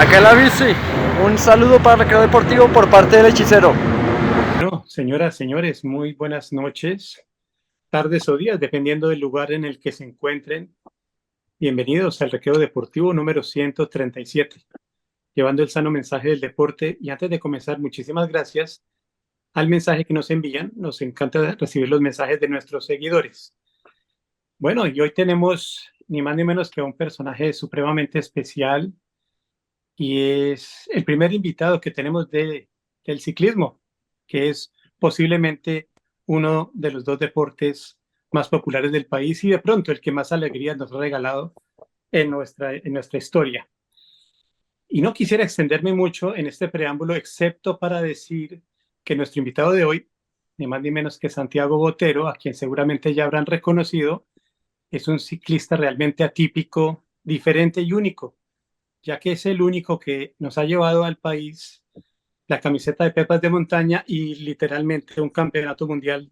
Acá la bici. Un saludo para el Recreo Deportivo por parte del hechicero. Bueno, señoras, señores, muy buenas noches, tardes o días, dependiendo del lugar en el que se encuentren. Bienvenidos al Recreo Deportivo número 137, llevando el sano mensaje del deporte. Y antes de comenzar, muchísimas gracias al mensaje que nos envían. Nos encanta recibir los mensajes de nuestros seguidores. Bueno, y hoy tenemos ni más ni menos que un personaje supremamente especial y es el primer invitado que tenemos del ciclismo, que es posiblemente uno de los dos deportes más populares del país y de pronto el que más alegría nos ha regalado en nuestra historia. Y no quisiera extenderme mucho en este preámbulo, excepto para decir que nuestro invitado de hoy, ni más ni menos que Santiago Botero, a quien seguramente ya habrán reconocido, es un ciclista realmente atípico, diferente y único, ya que es el único que nos ha llevado al país la camiseta de Pepas de montaña y literalmente un campeonato mundial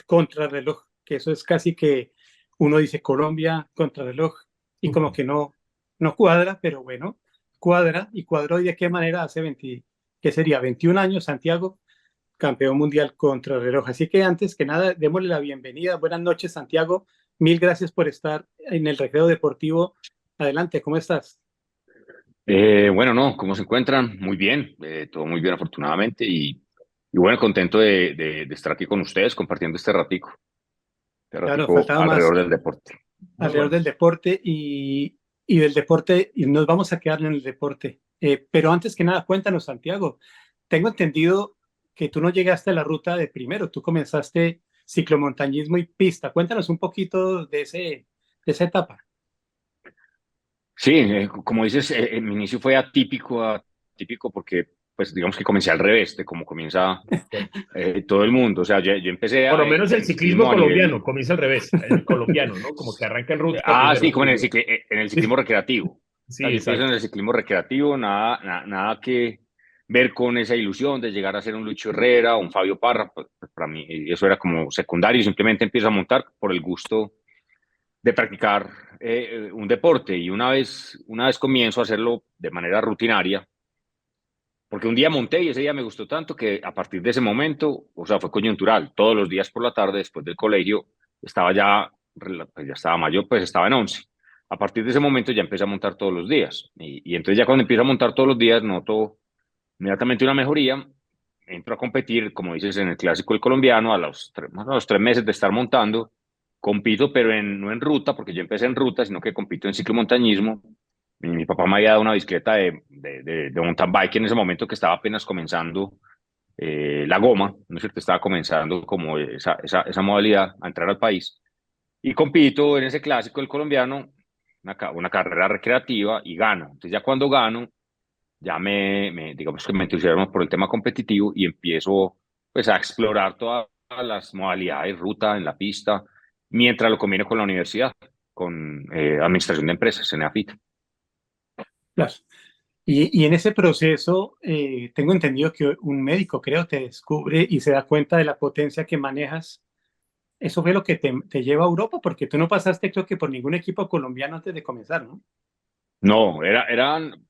contrarreloj, que eso es casi que uno dice Colombia contrarreloj y como que no cuadra, pero bueno, cuadra y cuadró y de qué manera hace 20, ¿qué sería? 21 años, Santiago, campeón mundial contrarreloj. Así que antes que nada, démosle la bienvenida. Buenas noches, Santiago. Mil gracias por estar en el Recreo Deportivo. Adelante, ¿cómo estás? Bueno, no, ¿cómo se encuentran? Muy bien, todo muy bien afortunadamente y bueno, contento de estar aquí con ustedes compartiendo este Ya nos ratico faltaba más alrededor del deporte. Muy alrededor bueno. del deporte y del deporte, y nos vamos a quedar en el deporte. Pero antes que nada, cuéntanos, Santiago. Tengo entendido que tú no llegaste a la ruta de primero, tú comenzaste ciclomontañismo y pista. Cuéntanos un poquito de esa etapa. Sí, como dices, mi inicio fue atípico porque, pues digamos que comencé al revés de cómo comienza todo el mundo. O sea, yo empecé Por lo menos en el el ciclismo ciclismo a nivel. colombiano comienza al revés, el colombiano, ¿no? Como que arranca en ruta primero. Sí, como en el ciclismo recreativo. O sea, Sí, yo empiezo en exacto. el ciclismo recreativo, nada que ver con esa ilusión de llegar a ser un Lucho Herrera o un Fabio Parra. Pues para mí eso era como secundario, simplemente empiezo a montar por el gusto de practicar un deporte y una vez comienzo a hacerlo de manera rutinaria, porque un día monté y ese día me gustó tanto que a partir de ese momento, o sea, fue coyuntural, todos los días por la tarde después del colegio estaba pues ya estaba mayor, pues estaba en 11. A partir de ese momento ya empecé a montar todos los días y entonces ya cuando empiezo a montar todos los días noto inmediatamente una mejoría, entro a competir, como dices, en el clásico del colombiano a los 3 meses de estar montando, compito, pero no en ruta, porque yo empecé en ruta, sino que compito en ciclomontañismo. Mi papá me había dado una bicicleta de mountain bike en ese momento que estaba apenas comenzando la goma, ¿no es cierto? Estaba comenzando como esa modalidad a entrar al país. Y compito en ese clásico del colombiano, una carrera recreativa y gano. Entonces ya cuando gano, ya digamos que me entusiasmo por el tema competitivo y empiezo pues a explorar todas las modalidades, ruta en la pista, mientras lo combino con la universidad, con administración de empresas, en EAFIT. Claro. Y en ese proceso, tengo entendido que un médico, creo, te descubre y se da cuenta de la potencia que manejas. Eso fue lo que te lleva a Europa, porque tú no pasaste, creo que por ningún equipo colombiano antes de comenzar, ¿no? No,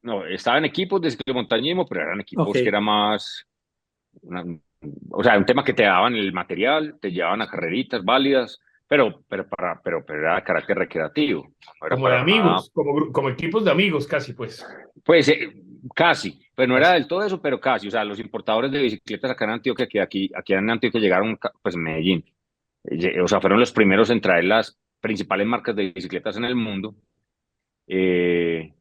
no, estaba en equipos de ciclomontañismo, pero eran Ok, equipos que era más, una- o sea, un tema que te daban el material, te llevaban a carreritas válidas, pero era de carácter recreativo, no era Como de para nada. amigos, como equipos de amigos casi, pues. Pues casi, pues no era Casi. del todo eso, pero casi. O sea, los importadores de bicicletas acá en Antioquia, que aquí en Antioquia llegaron, pues en Medellín. O sea, fueron los primeros en traer las principales marcas de bicicletas en el mundo. Eh,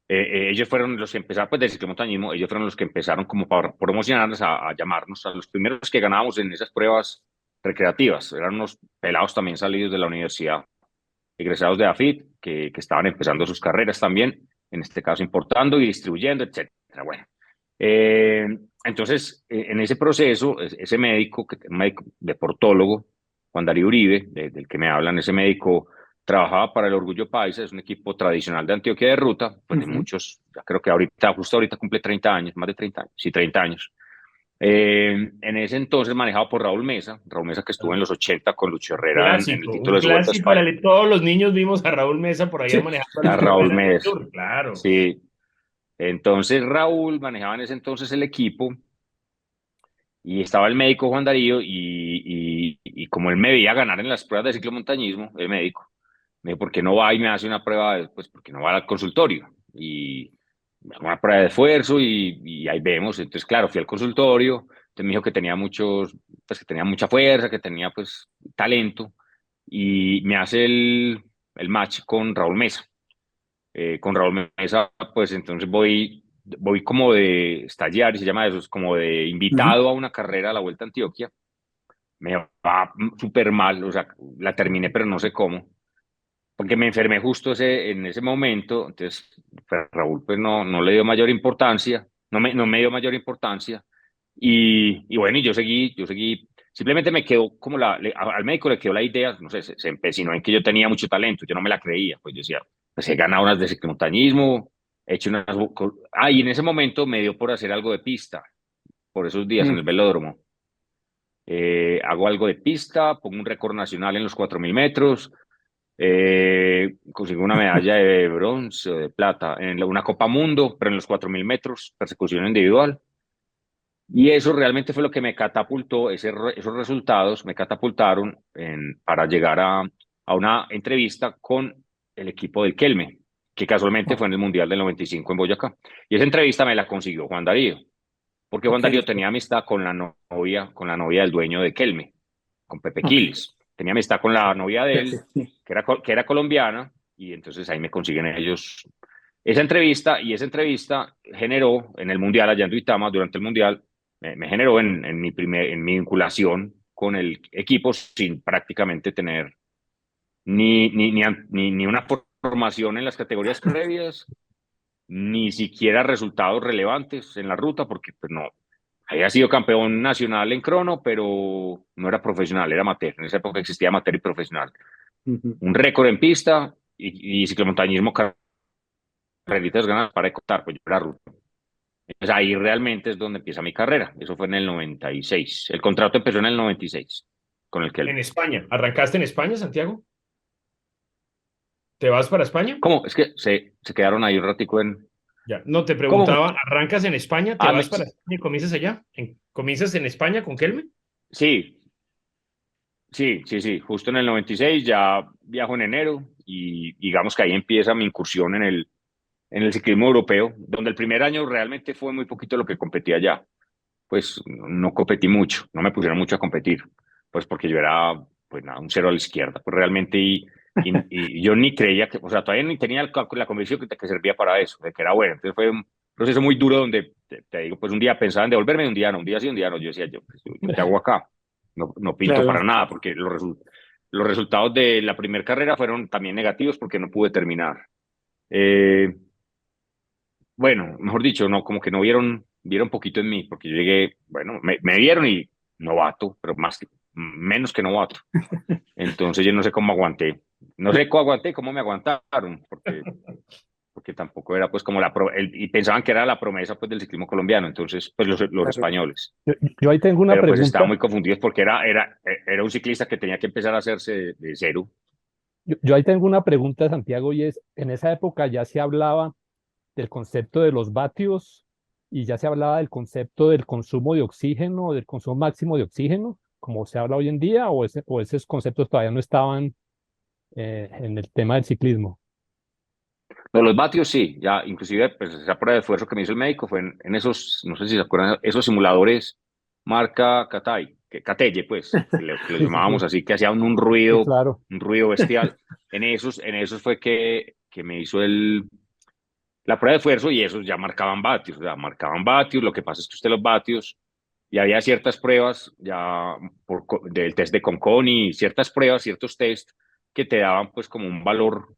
ellos fueron los que empezaron, pues del ciclomontañismo, ellos fueron los que empezaron como para promocionarnos, a llamarnos, a los primeros que ganábamos en esas pruebas recreativas. Eran unos pelados también salidos de la universidad, egresados de AFIT, que estaban empezando sus carreras también, en este caso importando y distribuyendo, etcétera. Bueno, eh, entonces, en ese proceso, ese médico, un médico deportólogo, Juan Darío Uribe, del que me hablan, ese médico trabajaba para el Orgullo Paisa, es un equipo tradicional de Antioquia de ruta, pues de ujú, muchos, ya creo que justo ahorita cumple 30 años, más de 30 años, sí, 30 años. En ese entonces manejado por Raúl Mesa que estuvo en los 80 con Lucho Herrera en el Clásico, título un de su Vuelta a clásico. España. Todos los niños vimos a Raúl Mesa por allá sí, manejando a A Lucho Raúl Herrera en el Mesa, Tour, claro. sí. Entonces Raúl manejaba en ese entonces el equipo y estaba el médico Juan Darío y como él me veía ganar en las pruebas de ciclomontañismo, el médico, me dijo, ¿por qué no va y me hace una prueba? Pues porque no va al consultorio y me hago una prueba de esfuerzo y ahí vemos. Entonces, claro, fui al consultorio, entonces me dijo que tenía pues que tenía mucha fuerza, que tenía pues talento y me hace el match con Raúl Mesa. Con Raúl Mesa, pues entonces voy como de stagiario, se llama eso, es como de Ujú. invitado a una carrera a la Vuelta a Antioquia. Me va súper mal, o sea, la terminé, pero no sé cómo, porque me enfermé justo en ese momento. Entonces, pues, Raúl pues no le dio mayor importancia, no me dio mayor importancia. Y bueno, y yo seguí, simplemente me quedó como al médico le quedó la idea, no sé, se empecinó en que yo tenía mucho talento, yo no me la creía, pues yo decía, pues he ganado unas de ciclomontañismo, he hecho unas. Y en ese momento me dio por hacer algo de pista, por esos días en Mm. el velódromo. Hago algo de pista, pongo un récord nacional en los 4.000 metros, consigo una medalla de bronce o de plata en una Copa Mundo, pero en los 4.000 metros, persecución individual. Y eso realmente fue lo que me catapultó, esos resultados me catapultaron para llegar a una entrevista con el equipo del Kelme, que casualmente fue en el Mundial del 95 en Boyacá. Y esa entrevista me la consiguió Juan Darío, porque Juan Ok. Darío tenía amistad con la novia del dueño de Kelme, con Pepe Ok. Quiles. Tenía amistad con la novia de él, Pepe, sí. que era colombiana, y entonces ahí me consiguen ellos esa entrevista, y esa entrevista generó en el Mundial, allá en Duitama, durante el Mundial, me generó en mi vinculación con el equipo sin prácticamente tener ni una formación en las categorías previas, ni siquiera resultados relevantes en la ruta, porque pues no, había sido campeón nacional en crono, pero no era profesional, era amateur. En esa época existía amateur y profesional. Ujú. Un récord en pista y ciclomontañismo, carreritas ganadas para contar, pues yo era ruta. Entonces ahí realmente es donde empieza mi carrera. Eso fue en el 96. El contrato empezó en el 96 con el En Kelme. España. ¿Arrancaste en España, Santiago? ¿Te vas para España? ¿Cómo? Es que se quedaron ahí un ratico en. Ya. No, te ¿Cómo? preguntaba, ¿arrancas en España? ¿Te Ah, vas para España y comienzas allá? ¿Comienzas en España con Kelme? sí, sí. Justo en el 96 ya viajo en enero y digamos que ahí empieza mi incursión en el ciclismo europeo, donde el primer año realmente fue muy poquito lo que competía allá. Pues no competí mucho, no me pusieron mucho a competir, pues porque yo era, pues nada, un cero a la izquierda, pues realmente, y yo ni creía que, o sea, todavía ni tenía la convicción que servía para eso, de que era bueno. Entonces fue un proceso muy duro donde, te digo, pues un día pensaba en devolverme, un día no, un día sí, un día no. Yo decía, yo qué hago acá, no pinto Claro. para nada, porque los resultados de la primera carrera fueron también negativos porque no pude terminar. Eh, bueno, mejor dicho, no, como que no vieron poquito en mí, porque yo llegué, bueno, me vieron y novato, pero menos que novato. Entonces yo no sé cómo aguanté. No sé cómo aguanté, cómo me aguantaron, porque tampoco era pues como y pensaban que era la promesa pues del ciclismo colombiano, entonces pues los Claro. españoles. Yo ahí tengo una Pero pues estaban pregunta. muy confundidos porque era un ciclista que tenía que empezar a hacerse de cero. Yo ahí tengo una pregunta, Santiago, y es, en esa época ya se hablaba del concepto de los vatios y ya se hablaba del concepto del consumo de oxígeno, del consumo máximo de oxígeno, como se habla hoy en día, o esos conceptos todavía no estaban en el tema del ciclismo. Pero los vatios sí, ya inclusive pues esa prueba de esfuerzo que me hizo el médico fue en esos, no sé si se acuerdan, esos simuladores marca Catelle, pues, que le Sí, sí, llamábamos sí, así, que hacían un sí, ruido, claro. un ruido bestial. En esos fue que me hizo la prueba de esfuerzo y esos ya marcaban vatios, o sea, marcaban vatios. Lo que pasa es que usted los vatios, y había ciertas pruebas ya del test de Conconi, y ciertas pruebas, ciertos test que te daban pues como un valor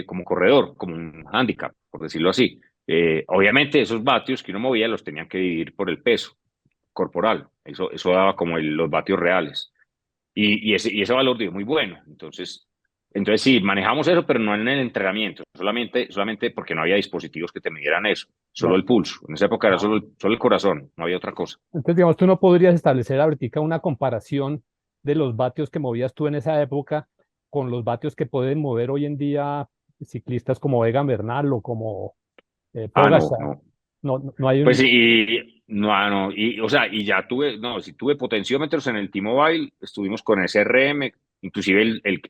como corredor, como un handicap, por decirlo así. Obviamente esos vatios que uno movía los tenían que dividir por el peso corporal, eso daba como los vatios reales. Y ese valor dio muy bueno. Entonces sí, manejamos eso, pero no en el entrenamiento, solamente porque no había dispositivos que te midieran eso, solo Ya. el pulso. En esa época era Ah, solo el corazón, no había otra cosa. entonces, digamos, tú no podrías establecer ahorita una comparación de los vatios que movías tú en esa época con los vatios que pueden mover hoy en día ciclistas como Egan Bernal o como Pogačar, No. no hay Pues un... no, o sea, y ya tuve, no, sí tuve potenciómetros en el T-Mobile, estuvimos con SRM, inclusive el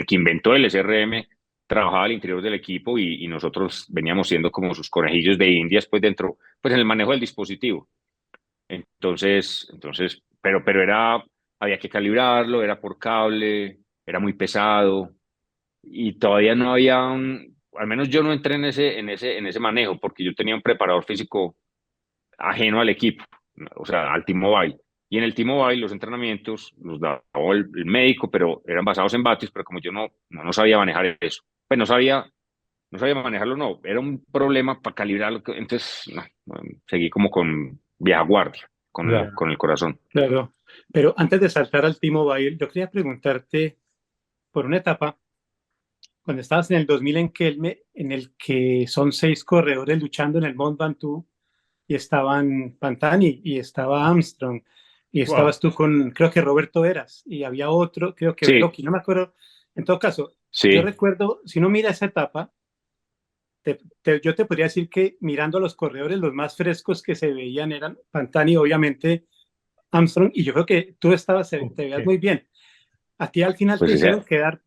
que inventó el SRM trabajaba al interior del equipo y nosotros veníamos siendo como sus conejillos de indias, pues dentro, pues en el manejo del dispositivo. Pero había que calibrarlo, era por cable, era muy pesado y todavía no había al menos yo no entré en ese manejo porque yo tenía un preparador físico ajeno al equipo, o sea, al T-Mobile. Y en el T-Mobile los entrenamientos los daba el médico, pero eran basados en vatios, pero como yo no sabía manejar eso, pues no sabía manejarlo, no, era un problema para calibrarlo, entonces seguí como con vieja guardia, con Ya. el, con el corazón. Claro. Pero antes de saltar al T-Mobile, yo quería preguntarte por una etapa, cuando estabas en el 2000 en el que son 6 corredores luchando en el Mont Ventoux y estaban Pantani y estaba Armstrong y Wow. estabas tú con, creo que Roberto Eras y había otro, creo que Sí, Beloki, no me acuerdo. En todo caso, yo sí, recuerdo, si uno mira esa etapa, yo te podría decir que mirando a los corredores, los más frescos que se veían eran Pantani, obviamente Armstrong, y yo creo que tú te veías Ok. muy bien. A ti al final te pues hicieron quedar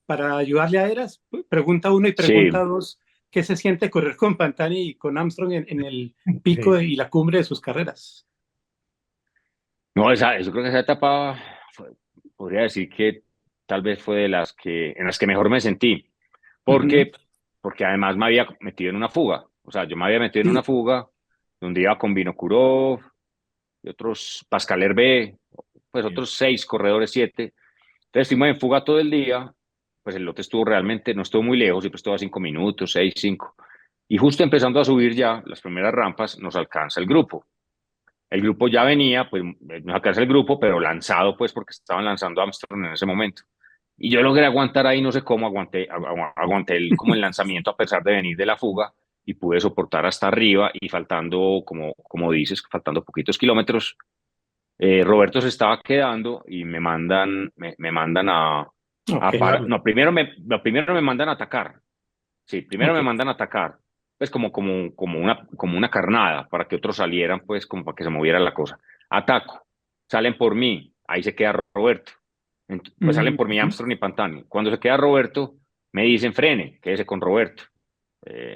para ayudarle a Eras. Pregunta uno y pregunta sí. dos, ¿qué se siente correr con Pantani y con Armstrong en el pico Sí. y la cumbre de sus carreras? No, yo creo que esa etapa podría decir que tal vez fue en las que mejor me sentí, Ujú. porque, porque además me había metido en una fuga, o sea, yo me había metido en una Sí, fuga donde iba con Vinokurov y otros, Pascal Hervé, pues otros 6 corredores, 7, entonces estuvimos en fuga todo el día, pues el lote no estuvo muy lejos, siempre estuvo a 5 minutos, 6, 5, y justo empezando a subir ya las primeras rampas nos alcanza el grupo. El grupo ya venía, pues no alcanza el grupo, pero lanzado, pues porque estaban lanzando Armstrong en ese momento. Y yo logré aguantar ahí, no sé cómo, aguanté como el lanzamiento a pesar de venir de la fuga y pude soportar hasta arriba y faltando, como dices, faltando poquitos kilómetros, Roberto se estaba quedando y me mandan ok. a parar. No, primero me mandan a atacar. Sí, primero Ok. me mandan a atacar, pues como una carnada para que otros salieran, pues como para que se moviera la cosa. Ataco, salen por mí, ahí se queda Roberto. Pues salen por mí Ujú. Armstrong y Pantani. Cuando se queda Roberto, me dicen frene, quédese con Roberto.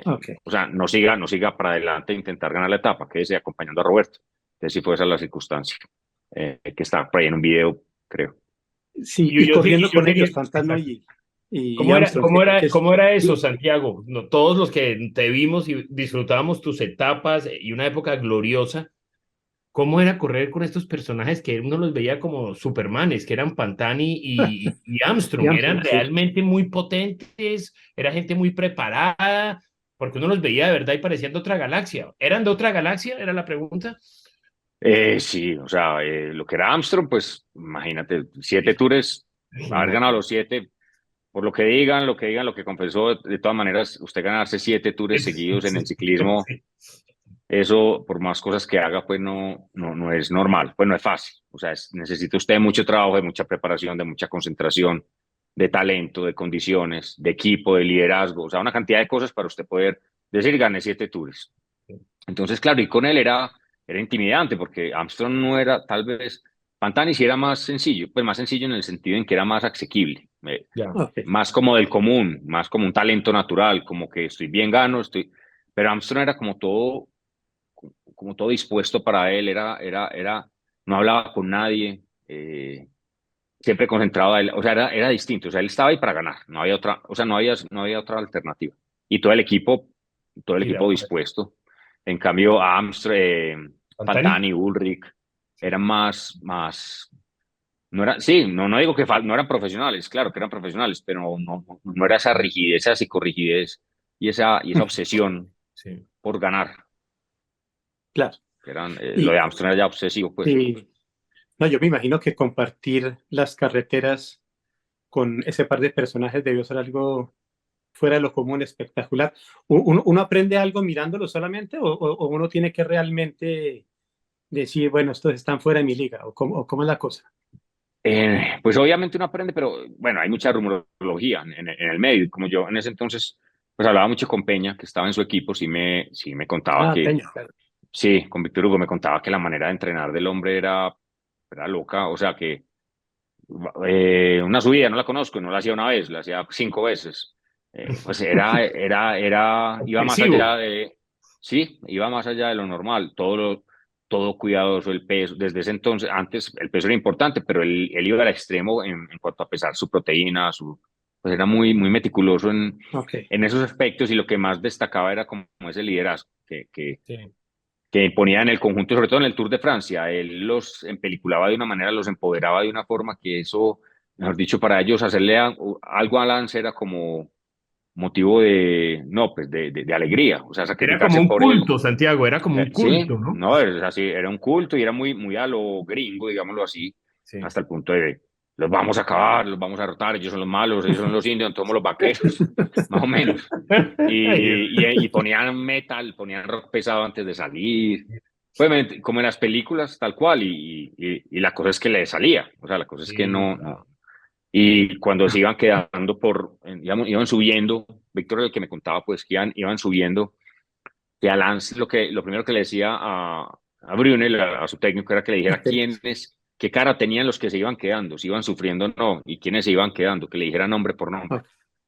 Ok. O sea, no siga para adelante e intentar ganar la etapa, quédese acompañando a Roberto. Entonces sí fue esa la circunstancia, que está por ahí en un video, creo. Sí, Y y yo, corriendo yo con ellos, quería, Pantano exacto. y ¿Cómo era, Armstrong, cómo era, cómo era eso, sí, Santiago? No, todos los que te vimos y disfrutábamos tus etapas y una época gloriosa, ¿cómo era correr con estos personajes que uno los veía como supermanes, que eran Pantani y y Armstrong? Eran Armstrong, sí. realmente muy potentes, era gente muy preparada, porque uno los veía de verdad y parecían de otra galaxia. ¿Eran de otra galaxia? Era la pregunta. Sí, o sea, lo que era Armstrong, pues imagínate, 7 tours, haber ganado Imagínate. los 7, por lo que digan, lo que confesó, de todas maneras, usted ganarse 7 tours seguidos en el ciclismo, Sí. eso, por más cosas que haga, pues no es normal, pues no es fácil. O sea, necesita usted mucho trabajo, de mucha preparación, de mucha concentración, de talento, de condiciones, de equipo, de liderazgo, o sea, una cantidad de cosas para usted poder decir, gané 7 tours. Entonces, claro, y con él era intimidante porque Armstrong no era, tal vez, Pantani sí era más sencillo, pues más sencillo en el sentido en que era más asequible, Ya. Ok. más como del común, más como un talento natural, como que estoy bien, gano, pero Armstrong era como todo dispuesto para él, no hablaba con nadie, siempre concentrado, o sea, era distinto, o sea, él estaba ahí para ganar, no había otra, o sea, no había otra alternativa. Y todo el equipo Mira, dispuesto. En cambio, Armstrong, Pantani. Pantani, Ulrich, eran más, no era, sí, no digo que no eran profesionales, claro que eran profesionales, pero no era esa rigidez, esa psicorrigidez y esa obsesión Sí. por ganar, Claro. lo de Y, Armstrong era ya obsesivo, pues. y no, yo me imagino que compartir las carreteras con ese par de personajes debió ser algo fuera de lo común, espectacular. ¿Uno aprende algo mirándolo solamente o uno tiene que realmente decir, bueno, estos están fuera de mi liga o cómo es la cosa? Pues obviamente uno aprende, pero bueno, hay mucha rumorología en el medio. Como yo en ese entonces, pues hablaba mucho con Peña, que estaba en su equipo, sí me contaba Ah, que, Peña, claro. sí, con Víctor Hugo me contaba que la manera de entrenar del hombre era loca, o sea que una subida no la conozco, no la hacía una vez, la hacía 5 veces. Pues iba más Obsesivo. allá de, sí, iba más allá de lo normal, todo cuidadoso, el peso, desde ese entonces, antes el peso era importante, pero él iba al extremo en cuanto a pesar su proteína, pues era muy meticuloso Ok. en esos aspectos y lo que más destacaba era como ese liderazgo Sí. que ponía en el conjunto, sobre todo en el Tour de Francia. Él los empeliculaba de una manera, los empoderaba de una forma que eso, mejor dicho, para ellos hacerle algo a Lance era como motivo de, no, pues de alegría, o sea, Era como sacrificarse un por él. culto, Santiago, era como un Sí, culto, ¿no? no, es así, era un culto y era muy a lo gringo, digámoslo así, Sí. hasta el punto de los vamos a acabar, los vamos a derrotar, ellos son los malos, ellos son los indios, somos los vaqueros, más o menos. Y ponían metal, ponían rock pesado antes de salir, pues como en las películas, tal cual, y la cosa es que le salía, o sea, la cosa es que Sí, no. Y cuando se iban quedando iban subiendo, Víctor el que me contaba, pues que iban subiendo, que a Lance lo primero que le decía a Brunel, a su técnico, era que le dijera qué cara tenían los que se iban quedando, si iban sufriendo o no, y quiénes se iban quedando, que le dijera nombre por nombre,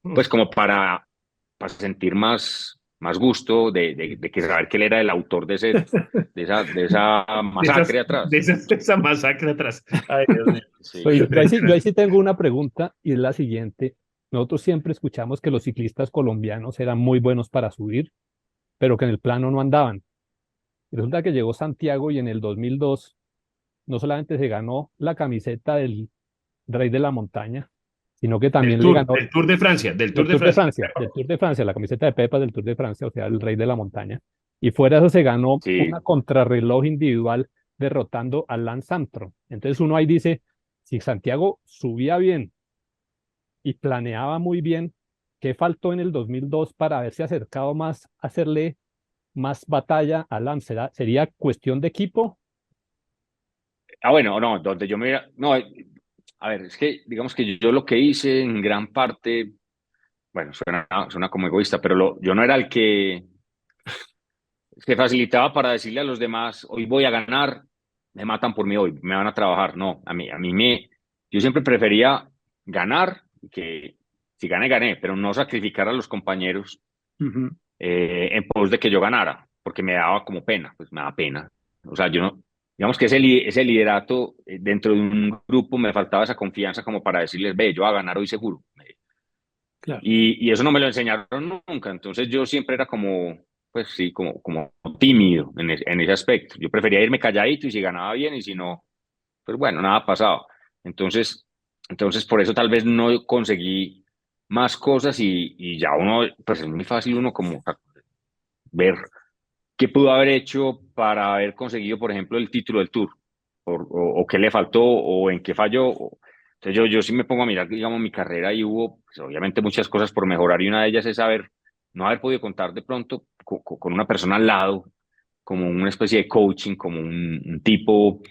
Ok. pues como para sentir más gusto de que saber que él era el autor de esa masacre de atrás. esa masacre atrás. Ay, Dios mío. Sí. Pues yo ahí Impresionante. sí tengo una pregunta y es la siguiente. Nosotros siempre escuchamos que los ciclistas colombianos eran muy buenos para subir, pero que en el plano no andaban. Y resulta que llegó Santiago y en el 2002 no solamente se ganó la camiseta del Rey de la Montaña, sino que también le ganó Del Tour de Francia, del Tour del de Tour de Francia. Francia, del Tour de Francia, la camiseta de Pepa del Tour de Francia, o sea, el Rey de la Montaña. Y fuera de eso se ganó una Sí. contrarreloj individual derrotando a Lance Armstrong. Entonces uno ahí dice, si Santiago subía bien y planeaba muy bien, ¿qué faltó en el 2002 para haberse acercado más a hacerle más batalla a Lance? ¿Sería cuestión de equipo? Bueno, no, donde yo me... No, a ver, es que digamos que yo lo que hice en gran parte, bueno, suena como egoísta, pero yo no era el que facilitaba para decirle a los demás, hoy voy a ganar, me matan por mí hoy, me van a trabajar. No, yo siempre prefería ganar, que si gané, pero no sacrificar a los compañeros Ujú. en pos de que yo ganara, porque me daba como pena, pues me da pena. O sea, yo no, digamos que ese liderato dentro de un grupo me faltaba esa confianza como para decirles, ve, yo voy a ganar hoy seguro. Claro. Y eso no me lo enseñaron nunca, entonces yo siempre era como, pues sí, como tímido en ese aspecto. Yo prefería irme calladito y si ganaba bien y si no, pues bueno, nada pasaba. Entonces, entonces por eso tal vez no conseguí más cosas y ya uno, pues es muy fácil uno como ver qué pudo haber hecho para haber conseguido, por ejemplo, el título del Tour, o qué le faltó, o en qué falló. Entonces yo sí me pongo a mirar, digamos, mi carrera y hubo, pues, obviamente, muchas cosas por mejorar y una de ellas es no haber podido contar de pronto con una persona al lado, como una especie de coaching, como un tipo Ok,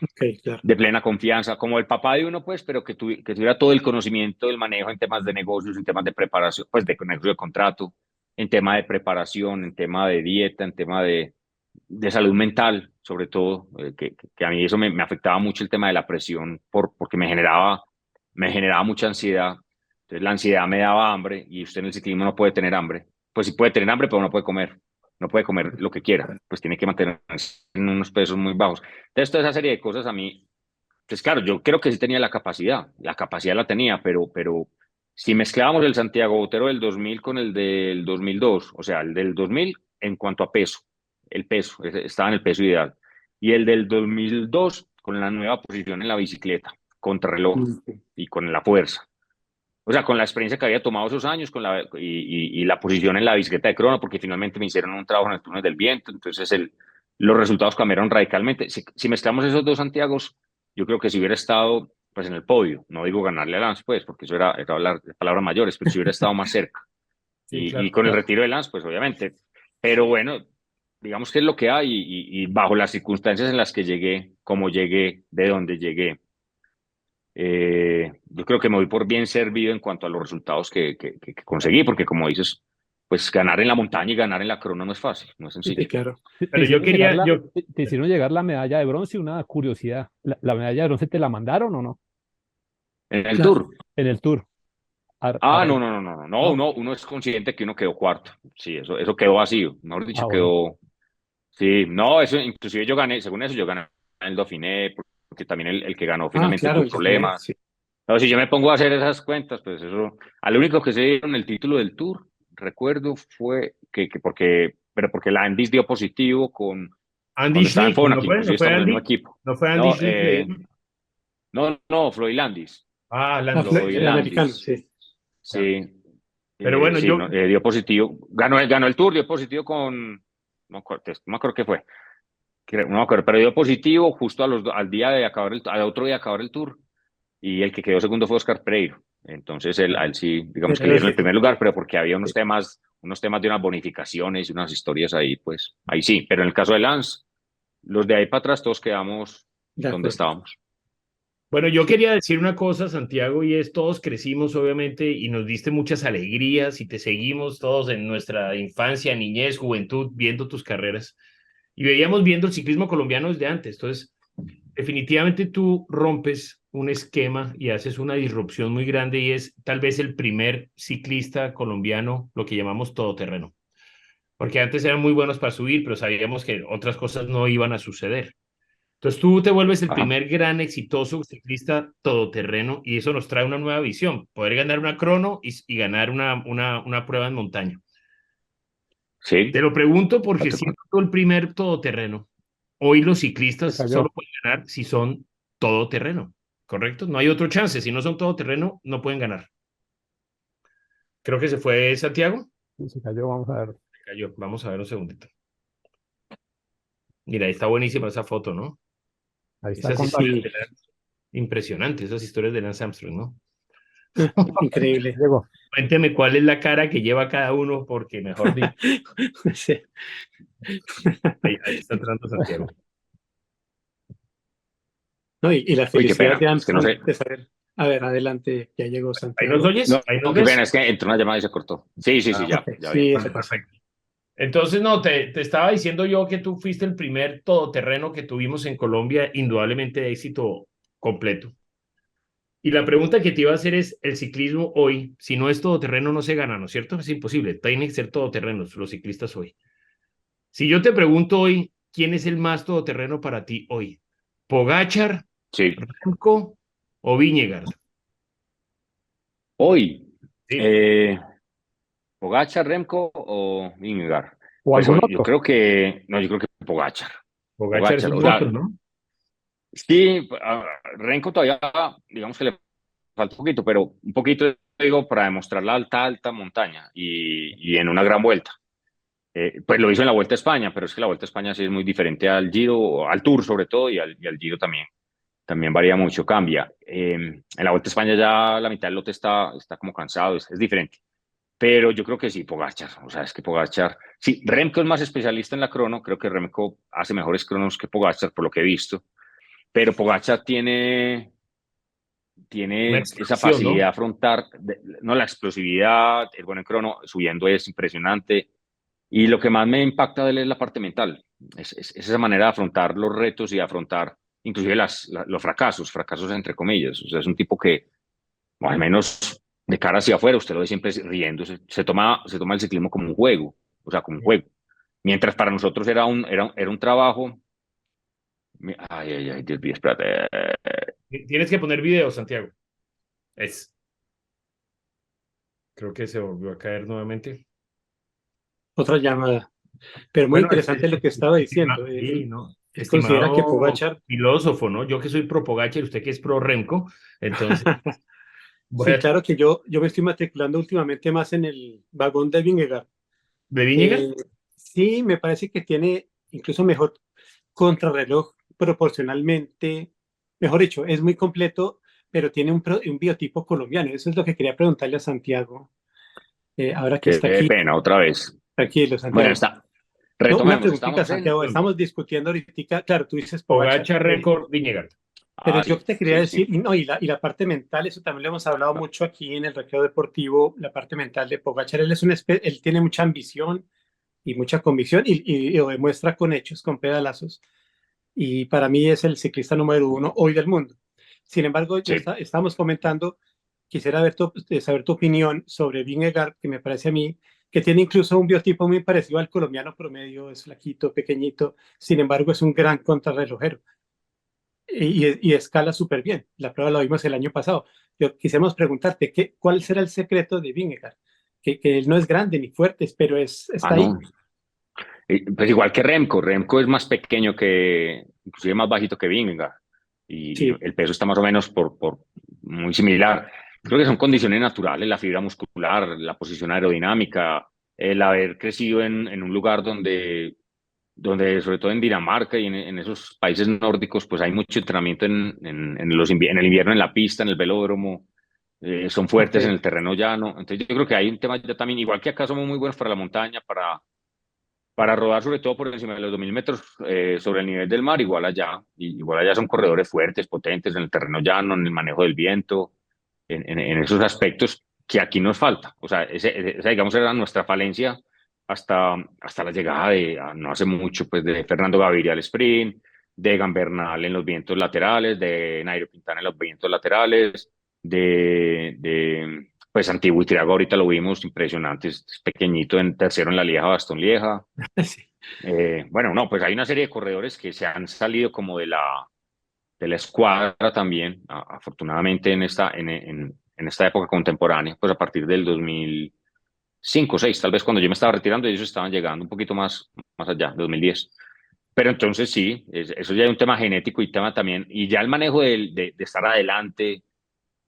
claro. de plena confianza, como el papá de uno, pues, pero que tuviera todo el conocimiento del manejo en temas de negocios, en temas de preparación, pues, de negocio de contrato, en tema de preparación, en tema de dieta, en tema de salud mental, sobre todo, que a mí eso me afectaba mucho el tema de la presión, porque me generaba mucha ansiedad. Entonces la ansiedad me daba hambre y usted en el ciclismo no puede tener hambre. Pues sí puede tener hambre, pero no puede comer. No puede comer lo que quiera, pues tiene que mantenerse en unos pesos muy bajos. Entonces toda esa serie de cosas a mí, pues claro, yo creo que sí tenía la capacidad la tenía, pero si mezclábamos el Santiago Botero del 2000 con el del 2002, o sea, el del 2000 en cuanto a peso, el peso, estaba en el peso ideal, y el del 2002 con la nueva posición en la bicicleta, contrarreloj Mm. y con la fuerza. O sea, con la experiencia que había tomado esos años y la posición en la bicicleta de crono, porque finalmente me hicieron un trabajo en el túnel del viento, entonces los resultados cambiaron radicalmente. Si mezclamos esos dos Santiagos, yo creo que si hubiera estado pues en el podio, no digo ganarle a Lance, pues, porque eso era hablar de palabras mayores, pero si hubiera estado más cerca. Sí, Y claro. con el retiro de Lance, pues obviamente. Pero bueno, digamos que es lo que hay y bajo las circunstancias en las que llegué, como llegué, de dónde llegué, yo creo que me voy por bien servido en cuanto a los resultados que conseguí, porque como dices, pues ganar en la montaña y ganar en la crono no es fácil, no es Sí, sencillo. claro. Pero yo quería, te hicieron llegar la medalla de bronce, una curiosidad. ¿La medalla de bronce te la mandaron o no? En el Claro. Tour. En el Tour. Ah, no, ¿No? uno es consciente que uno quedó cuarto. Sí, eso quedó vacío. Mejor dicho, Bueno. quedó. Sí, no, eso, inclusive yo gané, según eso, yo gané el Dauphiné, porque también el que ganó finalmente Claro, tuvo el Dauphiné, problemas. sí. No, si yo me pongo a hacer esas cuentas, pues eso, al único que se dieron el título del Tour, recuerdo, fue pero porque la Andis dio positivo Andy cuando estaba en Schlick, Fona, ¿no que fue? ¿No inclusive fue estamos en el mismo Andy? equipo. ¿No fue Andy No, Schlick? no, Floyd Landis. Ah, Ah, Landis, Floyd el ya, americano, Landis. sí. ya. Sí, Pero bueno, sí, no, dio positivo. Ganó el Tour, dio positivo no me acuerdo qué fue. No me acuerdo, pero dio positivo justo al día de acabar al otro día de acabar el Tour. Y el que quedó segundo fue Oscar Pereiro. Entonces, a él sí, digamos que le Pero dieron el primer lugar, pero porque había sí, unos temas de unas bonificaciones y unas historias ahí, pues ahí sí. Pero en el caso de Lance, los de ahí para atrás todos quedamos de donde acuerdo. estábamos. Bueno, yo quería decir una cosa, Santiago, y es todos crecimos, obviamente, y nos diste muchas alegrías y te seguimos todos en nuestra infancia, niñez, juventud, viendo tus carreras. Y veíamos viendo el ciclismo colombiano desde antes. Entonces, definitivamente tú rompes un esquema y haces una disrupción muy grande y es tal vez el primer ciclista colombiano, lo que llamamos todoterreno. Porque antes eran muy buenos para subir, pero sabíamos que otras cosas no iban a suceder. Entonces tú te vuelves el Ajá. primer gran exitoso ciclista todoterreno y eso nos trae una nueva visión, poder ganar una crono y ganar una prueba en montaña. Sí, Te lo pregunto no porque te siendo cuento. tú el primer todoterreno, hoy los Se ciclistas solo cayó. pueden ganar si son todoterreno, ¿correcto? No hay otro chance, si no son todoterreno, no pueden ganar. Creo que se fue Santiago. Sí, se cayó, vamos a ver. Se cayó. Vamos a ver un segundito. Mira, está buenísima esa foto, ¿no? Ahí está Esas con historias Sí, de Lance, impresionantes, esas historias de Lance Armstrong, ¿no? increíble. Diego. Cuénteme cuál es la cara que lleva cada uno, porque mejor dicho, Sí. ahí está entrando Santiago. No, y la Uy, qué felicidad pena, de es que no Armstrong sé. de saber. A ver, adelante, ya llegó ¿Ahí nos Santiago. No, oyes? ¿Ahí nos qué pena, ves? es que entró una llamada y se cortó. Sí, sí, sí, Ah, ya, Ok, ya bien. sí, eso bueno, pasa. perfecto. Entonces, no, te estaba diciendo yo que tú fuiste el primer todoterreno que tuvimos en Colombia, indudablemente de éxito completo. Y la pregunta que te iba a hacer es, el ciclismo hoy, si no es todoterreno, no se gana, ¿no es cierto? Es imposible, tienen que ser todoterrenos los ciclistas hoy. Si yo te pregunto hoy, ¿quién es el más todoterreno para ti hoy? ¿Pogáchar, Sí, Remco o Viñegaard? hoy, Sí, eh, ¿Pogacar, Remco o Vingegaard? O Pues algún hoy, otro. yo creo que Pogacar. Pogáchar es Pogacar, un o monstruo, sea, ¿no? sí, Renko todavía, digamos que le falta un poquito, pero un poquito, digo, para demostrar la alta montaña y en una gran vuelta. Pues lo hizo en la Vuelta a España, pero es que la Vuelta a España sí es muy diferente al Giro, al Tour sobre todo, y al Giro también varía mucho, cambia. En la Vuelta a España ya la mitad del lote está como cansado, es diferente. Pero yo creo que sí, Pogacar, o sea, es que Pogacar, sí, Remco es más especialista en la crono, creo que Remco hace mejores cronos que Pogacar por lo que he visto, pero Pogacar Una tiene esa explosión, facilidad de ¿no? afrontar, no la explosividad, el buen crono, subiendo es impresionante. Y lo que más me impacta de él es la parte mental, es esa manera de afrontar los retos y de afrontar inclusive los fracasos entre comillas. O sea, es un tipo que, o al menos de cara hacia afuera, usted lo ve siempre riendo, se toma el ciclismo como un juego, o sea, como un juego. Mientras para nosotros era un trabajo. Ay, ay, ay, Dios mío, espérate. Tienes que poner video, Santiago. Creo que se volvió a caer nuevamente. Otra llamada. Pero muy Bueno, interesante lo que estaba diciendo. sí, ¿no? Él considera que Estimado Pogacar, filósofo, ¿no? Yo que soy pro Pogacar, usted que es pro Remco, entonces, sí, bueno, claro que yo me estoy matriculando últimamente más en el vagón de Vingegaard. ¿de Viñegas? Eh, sí, me parece que tiene incluso mejor contrarreloj proporcionalmente, mejor dicho, es muy completo, pero tiene un biotipo colombiano. Eso es lo que quería preguntarle a Santiago, ahora que Qué está aquí. pena, otra vez. Tranquilo, Bueno, Santiago. está. No, una Retomemos, preguntita, estamos en. Santiago. Estamos discutiendo ahorita, claro, tú dices Pogacar. Pogacar, récord, Viñegas. Pero yo Sí, te quería sí, decir, sí. no, y la parte mental, eso también lo hemos hablado mucho aquí en el Recreo Deportivo, la parte mental de Pogacar, él tiene mucha ambición y mucha convicción y lo demuestra con hechos, con pedalazos. Y para mí es el ciclista número uno hoy del mundo. Sin embargo, Sí. estamos comentando, quisiera saber tu opinión sobre Vingegaard, que me parece a mí que tiene incluso un biotipo muy parecido al colombiano promedio, es flaquito, pequeñito, sin embargo es un gran contrarrelojero y escala súper bien. La prueba la vimos el año pasado. Yo quisiéramos preguntarte, ¿cuál será el secreto de Vingegaard? Que él no es grande ni fuerte, pero está ahí. No. Pues igual que Remco. Remco es más pequeño que, inclusive más bajito que Vingegaard. Y Sí, el peso está más o menos por muy similar. Creo que son condiciones naturales, la fibra muscular, la posición aerodinámica, el haber crecido en un lugar donde sobre todo en Dinamarca y en esos países nórdicos, pues hay mucho entrenamiento en el invierno en la pista, en el velódromo, son ok. fuertes en el terreno llano. Entonces yo creo que hay un tema ya también, igual que acá somos muy buenos para la montaña, para rodar sobre todo por encima de los 2000 metros sobre el nivel del mar, igual allá son corredores fuertes, potentes en el terreno llano, en el manejo del viento, en esos aspectos que aquí nos falta. O sea, esa, digamos, era nuestra falencia hasta la llegada no hace mucho, pues de Fernando Gaviria al sprint, de Egan Bernal en los vientos laterales, de Nairo Quintana en los vientos laterales, pues Antiguo y Triago ahorita lo vimos impresionante, es pequeñito en tercero en la Lieja Bastón Lieja. Sí. Bueno, no, pues hay una serie de corredores que se han salido como de la escuadra también, afortunadamente en esta época contemporánea, pues a partir del 2005, 2006, tal vez cuando yo me estaba retirando, ellos estaban llegando un poquito más allá, de 2010. Pero entonces sí, eso ya es un tema genético y tema también, y ya el manejo de estar adelante,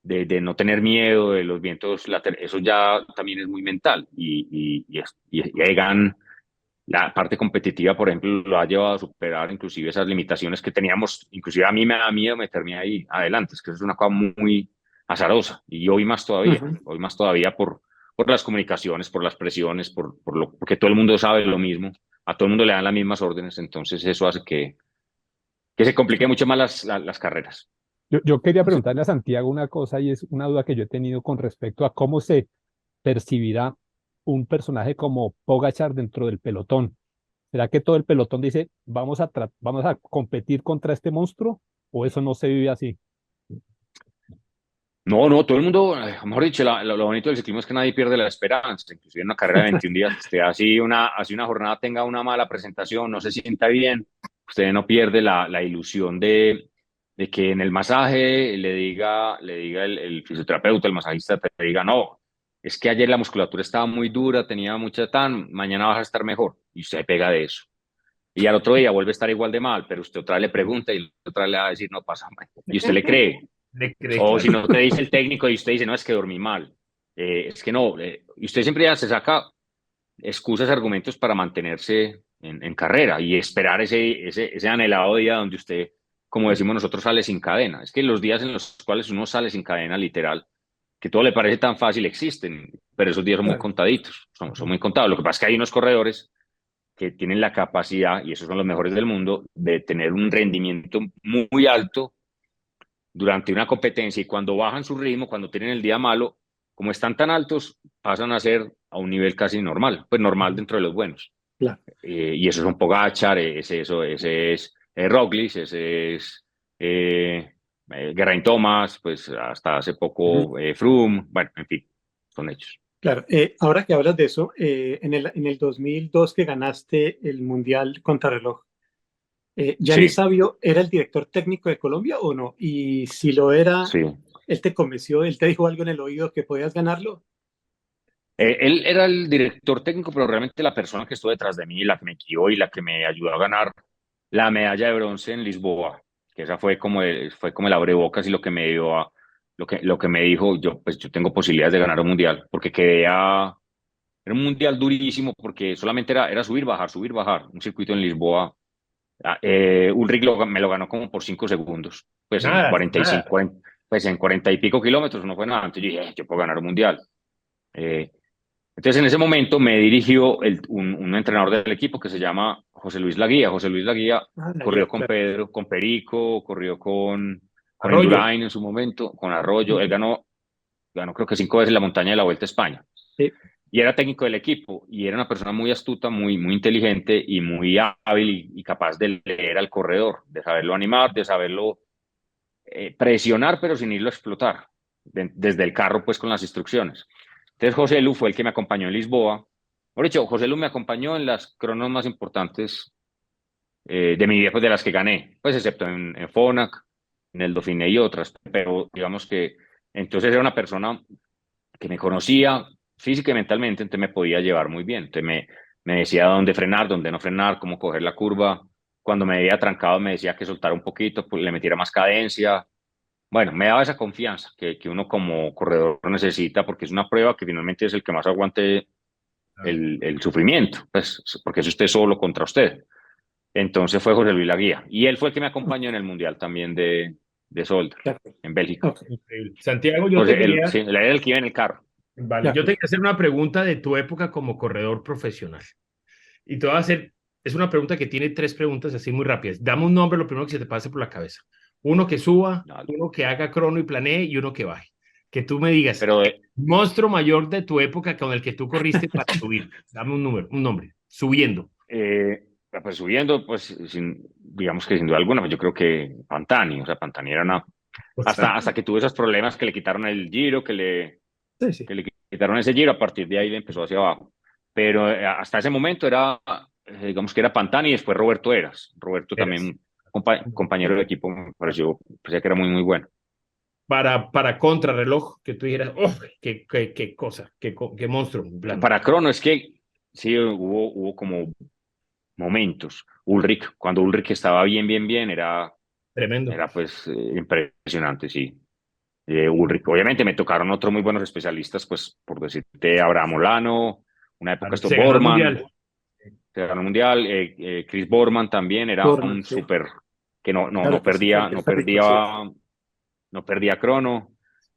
de no tener miedo de los vientos laterales, eso ya también es muy mental. Y Egan, la parte competitiva, por ejemplo, lo ha llevado a superar inclusive esas limitaciones que teníamos. Inclusive a mí me da miedo meterme ahí adelante, es que eso es una cosa muy azarosa. Y hoy más todavía por las comunicaciones, por las presiones, porque todo el mundo sabe lo mismo, a todo el mundo le dan las mismas órdenes, entonces eso hace que se complique mucho más las carreras. Yo quería preguntarle a Santiago una cosa y es una duda que yo he tenido con respecto a cómo se percibirá un personaje como Pogachar dentro del pelotón. ¿Será que todo el pelotón dice, vamos a competir contra este monstruo? ¿O eso no se vive así? No, no, todo el mundo, mejor dicho, lo bonito del ciclismo es que nadie pierde la esperanza, inclusive en una carrera de 21 días, usted así una jornada tenga una mala presentación, no se sienta bien, usted no pierde la ilusión de que en el masaje le diga el fisioterapeuta, el masajista, te diga, no, es que ayer la musculatura estaba muy dura, tenía mucha mañana vas a estar mejor, y usted pega de eso. Y al otro día vuelve a estar igual de mal, pero usted otra vez le pregunta y otra vez le va a decir, no pasa mal, y usted le cree. Le cree, O si claro. no te dice el técnico y usted dice, no, es que dormí mal. Es que no. Y usted siempre ya se saca excusas, argumentos para mantenerse en carrera y esperar ese anhelado día donde usted, como decimos nosotros, sale sin cadena. Es que los días en los cuales uno sale sin cadena, literal, que todo le parece tan fácil, existen, pero esos días son muy Claro. contaditos, son muy contados. Lo que pasa es que hay unos corredores que tienen la capacidad, y esos son los mejores del mundo, de tener un rendimiento muy alto durante una competencia y cuando bajan su ritmo, cuando tienen el día malo, como están tan altos, pasan a ser a un nivel casi normal, pues normal dentro de los buenos. Claro. Y eso es un Pogacar, ese es Roglic, ese es Geraint Thomas, pues hasta hace Ujú. poco Froome, bueno, en fin, son hechos. Claro, ahora que hablas de eso, en el 2002 que ganaste el Mundial Contrarreloj, ¿Gianni Sí, Savio era el director técnico de Colombia o no? Y si lo era, sí. él te convenció, él te dijo algo en el oído que podías ganarlo. Él era el director técnico, pero realmente la persona que estuvo detrás de mí, la que me guió y la que me ayudó a ganar la medalla de bronce en Lisboa, que esa fue como el abrebocas y lo que me dio lo que me dijo, pues yo tengo posibilidades de ganar un mundial, porque era un mundial durísimo, porque solamente era subir, bajar, un circuito en Lisboa. Ulrich me lo ganó como por 5 segundos, pues en Nada, 45, nada. pues en 40 y pico kilómetros no fue nada, entonces yo dije, yo puedo ganar un mundial. Eh, entonces, en ese momento me dirigió un entrenador del equipo que se llama José Luis Laguía. José Luis Laguía Ah, la corrió guía, con claro. Pedro, con Perico, corrió con Arroyo. Indurain en su momento, con Arroyo. Él ganó creo que 5 veces la montaña de la Vuelta a España. Sí. Y era técnico del equipo y era una persona muy astuta, muy, muy inteligente y muy hábil y capaz de leer al corredor, de saberlo animar, de saberlo presionar, pero sin irlo a explotar, desde el carro, pues con las instrucciones. Entonces José Lu fue el que me acompañó en Lisboa. Por hecho, José Lu me acompañó en las cronos más importantes de mi vida, pues de las que gané, pues excepto en Fonac, en el Dauphiné y otras, pero digamos que entonces era una persona que me conocía física y mentalmente, entonces me podía llevar muy bien. Entonces me decía dónde frenar, dónde no frenar, cómo coger la curva. Cuando me veía trancado me decía que soltara un poquito, pues le metiera más cadencia. Bueno, me daba esa confianza que uno como corredor necesita, porque es una prueba que finalmente es el que más aguante el sufrimiento, pues, porque es usted solo contra usted. Entonces fue José Luis Laguía. Y él fue el que me acompañó en el Mundial también de Solder, De acuerdo. en Bélgica. Ok, Increíble. Santiago, yo te José, quería, sí, él era el que iba en el carro. vale, de yo te acuerdo. quería hacer una pregunta de tu época como corredor profesional. Y te voy a hacer, es una pregunta que tiene 3 preguntas así muy rápidas. Dame un nombre, lo primero que se te pase por la cabeza. Uno que suba, No, uno que haga crono y planee y uno que baje. Que tú me digas, pero monstruo mayor de tu época con el que tú corriste para subir. Dame un número, un nombre. Subiendo. pues subiendo, pues digamos que sin duda alguna, pues yo creo que Pantani, o sea, Pantani era una... Hasta que tuvo esos problemas que le quitaron el giro, Sí, sí. que le quitaron ese giro, a partir de ahí le empezó hacia abajo. Pero hasta ese momento era, digamos que era Pantani y después Roberto Eras. Roberto también, compañero de equipo, me pareció que era muy, muy bueno. Para contrarreloj, que tú dijeras, oh, qué cosa, qué monstruo. En plan, Para crono es que sí hubo como momentos. Ulrich, cuando Ulrich estaba bien, bien, bien, tremendo. era pues impresionante, sí. Ulrich, obviamente me tocaron otros muy buenos especialistas, pues por decirte, Abraham Olano, una época esto Se ganó el Borman, mundial. se ganó el mundial, Chris Borman también era Borman, un sí. súper que Claro que sí, también está rico, sí. no perdía crono,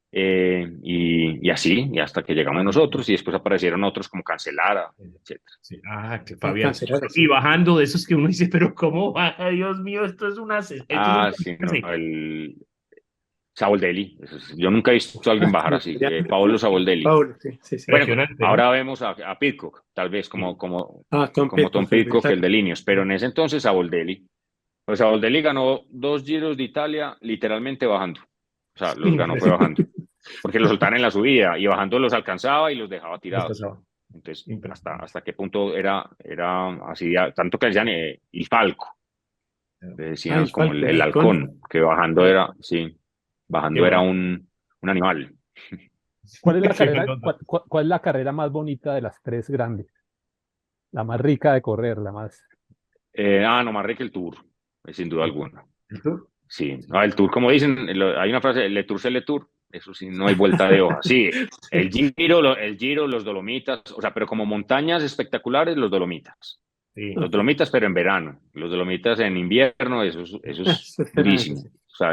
y así, y hasta que llegamos nosotros, y después aparecieron otros como Cancelara, etc. Sí. Ah, que Sí, Fabián. Cancellara, sí. Y bajando de esos que uno dice, pero ¿cómo baja? Dios mío, esto es un Sí, no, kamikaze. el Saboldelli, yo nunca he visto a alguien bajar así, Paolo Saboldelli. Paolo, sí, sí, sí. Bueno, Impresionante, ¿no? ahora vemos a Pitcock, tal vez Sí. Tom como Tom Pitcock, el Pitcock, el británico. de Linios, pero en ese entonces Saboldelli. Pues Saboldelli ganó 2 Giros de Italia literalmente bajando. O sea, los ganó fue bajando. Porque los soltaban en la subida y bajando los alcanzaba y los dejaba tirados. Entonces, Impresionante. hasta qué punto era así, tanto que decían el Falco, le Ah, decían el como Falco, el el halcón. halcón, que bajando Claro. era, sí, Qué bajando era bueno. un animal. ¿Cuál es la Qué carrera, bueno. cuál es la carrera más bonita de las tres grandes? La más rica de correr, la más... No más rico el Tour, sin duda alguna. ¿El Tour? Sí, no, el Tour, como dicen, hay una frase, Le Tour c'est le Tour, eso sí, no hay vuelta de hoja. Sí, el Giro, los Dolomitas, o sea, pero como montañas espectaculares, los Dolomitas. Sí. Los Ok. Dolomitas, pero en verano. Los Dolomitas en invierno, eso es Eso es fenomenal, durísimo. sí. O sea,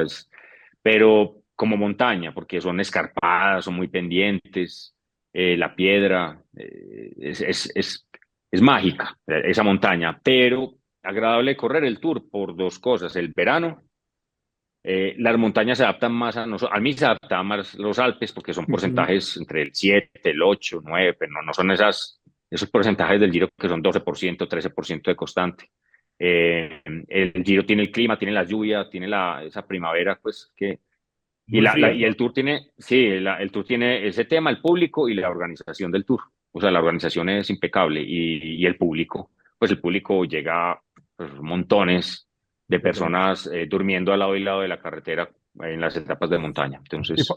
pero como montaña, porque son escarpadas, son muy pendientes, la piedra, es mágica esa montaña, pero agradable correr el Tour por 2 cosas. El verano, las montañas se adaptan más a nosotros. A mí se adaptaban más los Alpes porque son Ujú. porcentajes entre el 7, el 8, 9, pero no son esos porcentajes del Giro que son 12%, 13% de constante. El Giro tiene el clima, tiene la lluvia, tiene esa primavera, pues que... Muy frío. Y el Tour tiene, sí, el Tour tiene ese tema, el público y la organización del Tour. O sea, la organización es impecable y el público, pues el público llega, pues, montones de Impresionante. personas durmiendo al lado y lado de la carretera en las etapas de montaña. Y, Entonces,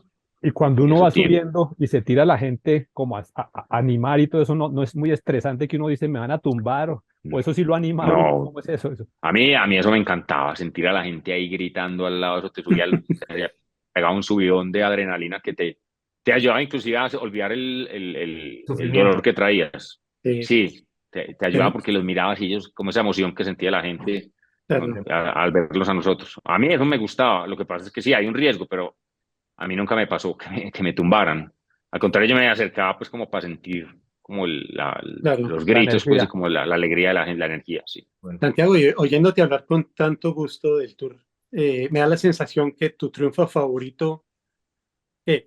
y cuando uno eso va tiene. subiendo y se tira la gente como a animar y todo eso, no, no es muy estresante que uno dice, me van a tumbar o eso sí lo anima a uno. No, ¿Cómo es eso? a mí eso me encantaba, sentir a la gente ahí gritando al lado, eso te subía, te pegaba un subidón de adrenalina que te ayudaba inclusive a olvidar el dolor Sufrimiento. que traías. Sí, Sí, te ayudaba pero, porque los mirabas y ellos, como esa emoción que sentía la gente, claro, al verlos a nosotros. A mí eso me gustaba, lo que pasa es que sí, hay un riesgo, pero a mí nunca me pasó que me tumbaran. Al contrario, yo me acercaba pues como para sentir como claro. los La gritos, pues, y energía. como la alegría de la gente, la energía, sí. Bueno, Santiago, y oyéndote hablar con tanto gusto del Tour, me da la sensación que tu triunfo favorito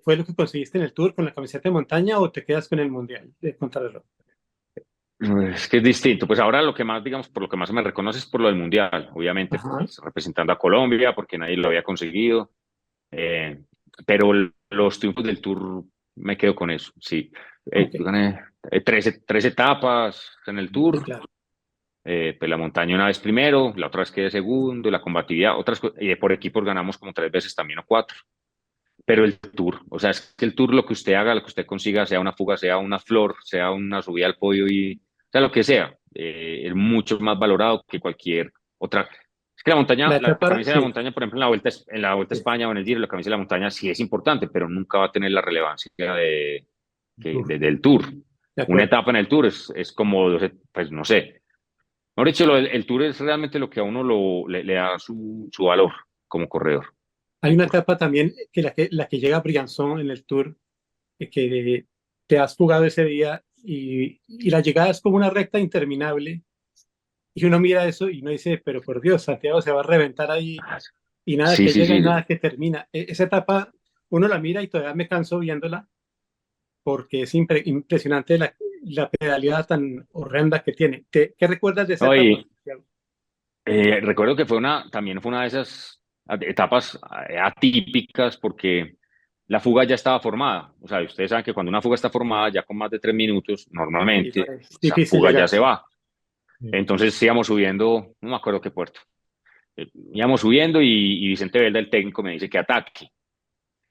fue lo que conseguiste en el Tour con la camiseta de montaña o te quedas con el Mundial de contrarreloj. Es que es distinto. Pues ahora lo que más, digamos, por lo que más se me reconoce es por lo del Mundial, obviamente, Ajá. pues, representando a Colombia, porque nadie lo había conseguido. Eh, pero los triunfos del Tour me quedo con eso, sí. Ok. Yo gané 13 etapas en el Sí, Tour. claro. Pues la montaña una vez primero, la otra vez quedé segundo, la combatividad, y por equipos ganamos como 3 veces también o 4. Pero el Tour, o sea, es que el Tour, lo que usted haga, lo que usted consiga, sea una fuga, sea una flor, sea una subida al podio y sea lo que sea, es mucho más valorado que cualquier otra. Es que la montaña, La la etapa, camisa de la sí, montaña, por ejemplo, en la Vuelta a sí, España o en el Giro, la camisa de la montaña sí es importante, pero nunca va a tener la relevancia Uf, del Tour. de Una acuerdo. etapa en el Tour es como, pues no sé. Mejor dicho, el Tour es realmente lo que a uno le da su valor como corredor. Hay El una Tour. etapa también que la que llega a Briançon en el Tour, que te has jugado ese día y la llegada es como una recta interminable y uno mira eso y uno dice, pero por Dios, Santiago se va a reventar ahí Ah, y nada sí, que sí, llega y sí. nada que termina. Esa etapa uno la mira y todavía me canso viéndola porque es impresionante la pedalidad tan horrenda que tiene. ¿Qué recuerdas de esa etapa, Oye, Santiago? recuerdo que también fue una de esas etapas atípicas porque la fuga ya estaba formada. O sea, ustedes saben que cuando una fuga está formada ya con más de 3 minutos, Y no normalmente es esa difícil fuga ya llegar, se sí. va. Entonces íbamos subiendo, no me acuerdo qué puerto. Íbamos subiendo y Vicente Velda, el técnico, me dice que ataque.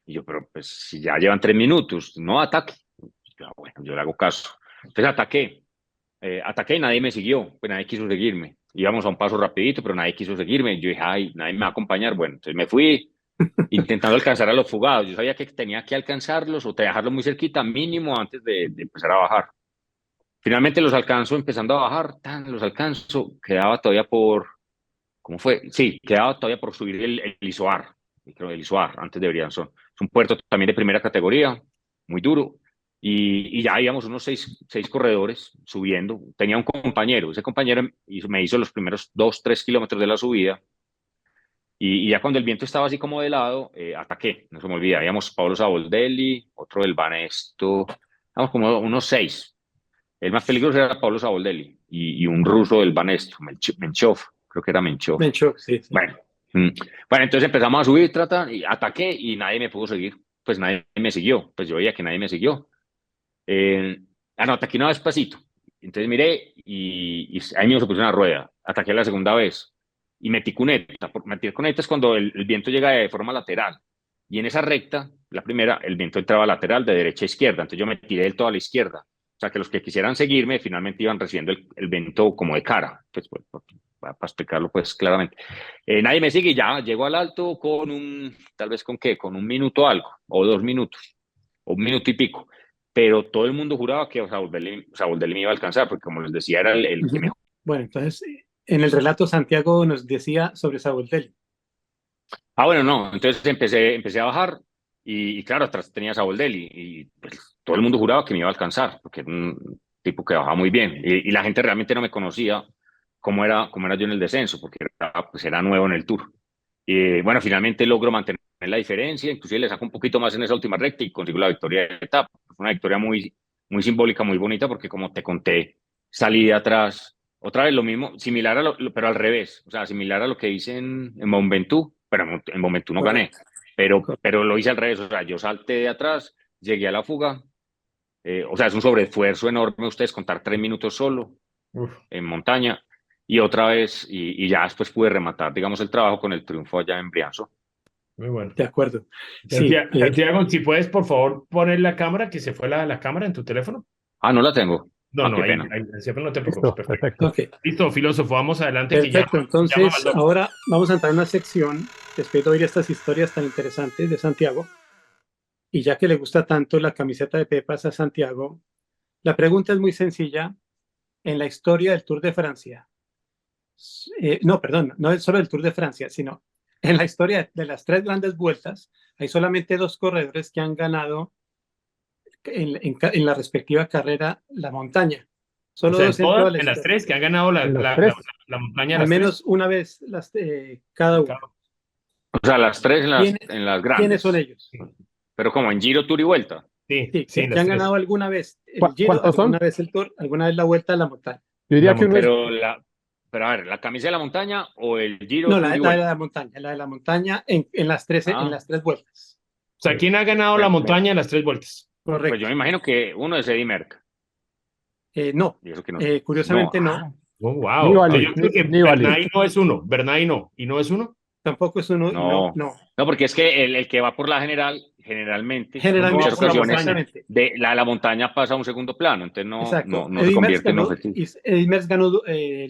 Y yo, pero pues si ya llevan 3 minutos, no ataque. Bueno, yo le hago caso. Entonces ataqué y nadie me siguió, pues nadie quiso seguirme. Íbamos a un paso rapidito, pero nadie quiso seguirme. Yo dije, ay, nadie me va a acompañar. Bueno, entonces me fui intentando alcanzar a los fugados. Yo sabía que tenía que alcanzarlos o dejarlos muy cerquita, mínimo antes de empezar a bajar. Finalmente los alcanzo empezando a bajar, los alcanzo, quedaba todavía ¿cómo fue? Sí, quedaba todavía por subir el Izoar, creo el Izoar, antes de Brianzón. Es un puerto también de primera categoría, muy duro. Y ya íbamos unos seis corredores subiendo. Tenía un compañero, ese compañero me hizo los primeros 2, 3 kilómetros de la subida. Y ya cuando el viento estaba así como de lado, ataqué, no se me olvida. Íbamos Pablo Saboldelli, otro del Banesto, vamos como unos 6. El más peligroso era Pablo Saboldelli y un ruso del Banesto, Menchov, creo que era Menchov. Mencho, sí, sí. Bueno, bueno, entonces empezamos a subir, y ataqué y nadie me pudo seguir. Pues nadie me siguió. Pues yo veía que nadie me siguió. No, ataqué una vez pasito. Entonces miré y ahí mismo se puso una rueda. Ataqué la segunda vez y metí cuneta. Metí cuneta es cuando el viento llega de forma lateral. Y en esa recta, la primera, el viento entraba lateral de derecha a izquierda. Entonces yo me tiré del todo a la izquierda. O sea que los que quisieran seguirme finalmente iban recibiendo el viento como de cara. Pues, para explicarlo pues claramente. Nadie me sigue, ya llego al alto tal vez con qué, con 1 minuto algo, o 2 minutos, o 1 minuto y pico. Pero todo el mundo juraba que Saboldelli me iba a alcanzar, porque como les decía, era el que Ujú. mejor. Bueno, entonces, en el relato Santiago nos decía sobre Saboldelli. Bueno, no, entonces empecé a bajar y claro, atrás tenía Saboldelli y pues, todo el mundo juraba que me iba a alcanzar, porque era un tipo que bajaba muy bien y la gente realmente no me conocía cómo era yo en el descenso, porque era nuevo en el Tour. Y bueno, finalmente logro mantener la diferencia, inclusive le saco un poquito más en esa última recta y consigo la victoria de etapa. Fue una victoria muy, muy simbólica, muy bonita, porque como te conté, salí de atrás, otra vez lo mismo, similar pero al revés, o sea, similar a lo que hice en Mont Ventoux, pero en Mont Ventoux no gané, Correcto. pero lo hice al revés, o sea, yo salté de atrás, llegué a la fuga, o sea, es un sobreesfuerzo enorme ustedes contar 3 minutos solo uf, en montaña, y otra vez, y ya después pude rematar, digamos, el trabajo con el triunfo allá en Briançon. muy bueno. De acuerdo. Sí, Santiago, si puedes, por favor, poner la cámara, que se fue la cámara en tu teléfono. No la tengo. No, no, Qué ahí, pena. ahí, siempre no te preocupes, Listo, perfecto. perfecto. ok, Listo, filósofo, vamos adelante que perfecto. llama Entonces, Maldomo. ahora vamos a entrar en una sección, después de oír estas historias tan interesantes de Santiago, y ya que le gusta tanto la camiseta de Pepas a Santiago, la pregunta es muy sencilla. En la historia del Tour de Francia, no, perdón, no es solo el Tour de Francia, sino en la historia de las 3 grandes vueltas, hay solamente 2 corredores que han ganado en la respectiva carrera la montaña. O Solo sea, 2 en toda la en las historia. tres que han ganado En las tres. la montaña de Al las tres. menos una vez cada uno. O sea, las tres ¿Quiénes, en las quiénes son grandes. ellos? Pero como en Giro, Tour y Vuelta. Sí, Sí, sí, que las han tres. ganado alguna vez el Giro, ¿Cuántos alguna son? vez el Tour, alguna vez la Vuelta a la Montaña. Yo La diría que uno es, montaña. Pero a ver, ¿la camisa de la montaña o el Giro, No, Tour y la de Vuelta? la montaña, la de la montaña en las en Ah, las tres vueltas. O sea, ¿quién ha ganado la bueno, montaña en las tres vueltas? pues yo Correcto. me imagino que uno es Eddie Merckx. No, Y eso que no. No, curiosamente no. Oh, wow. Entonces Nibali, yo creo que Nibali. Bernay no es uno. Bernay no. ¿Y no es uno? Tampoco es uno, no, no. no. No, porque es que el que va por la general, generalmente, en Uno va muchas Generalmente, por la sí, ocasiones, montaña. exactamente. la montaña pasa a un segundo plano, entonces Exacto. no se convierte en objetivo. Eddie Merckx ganó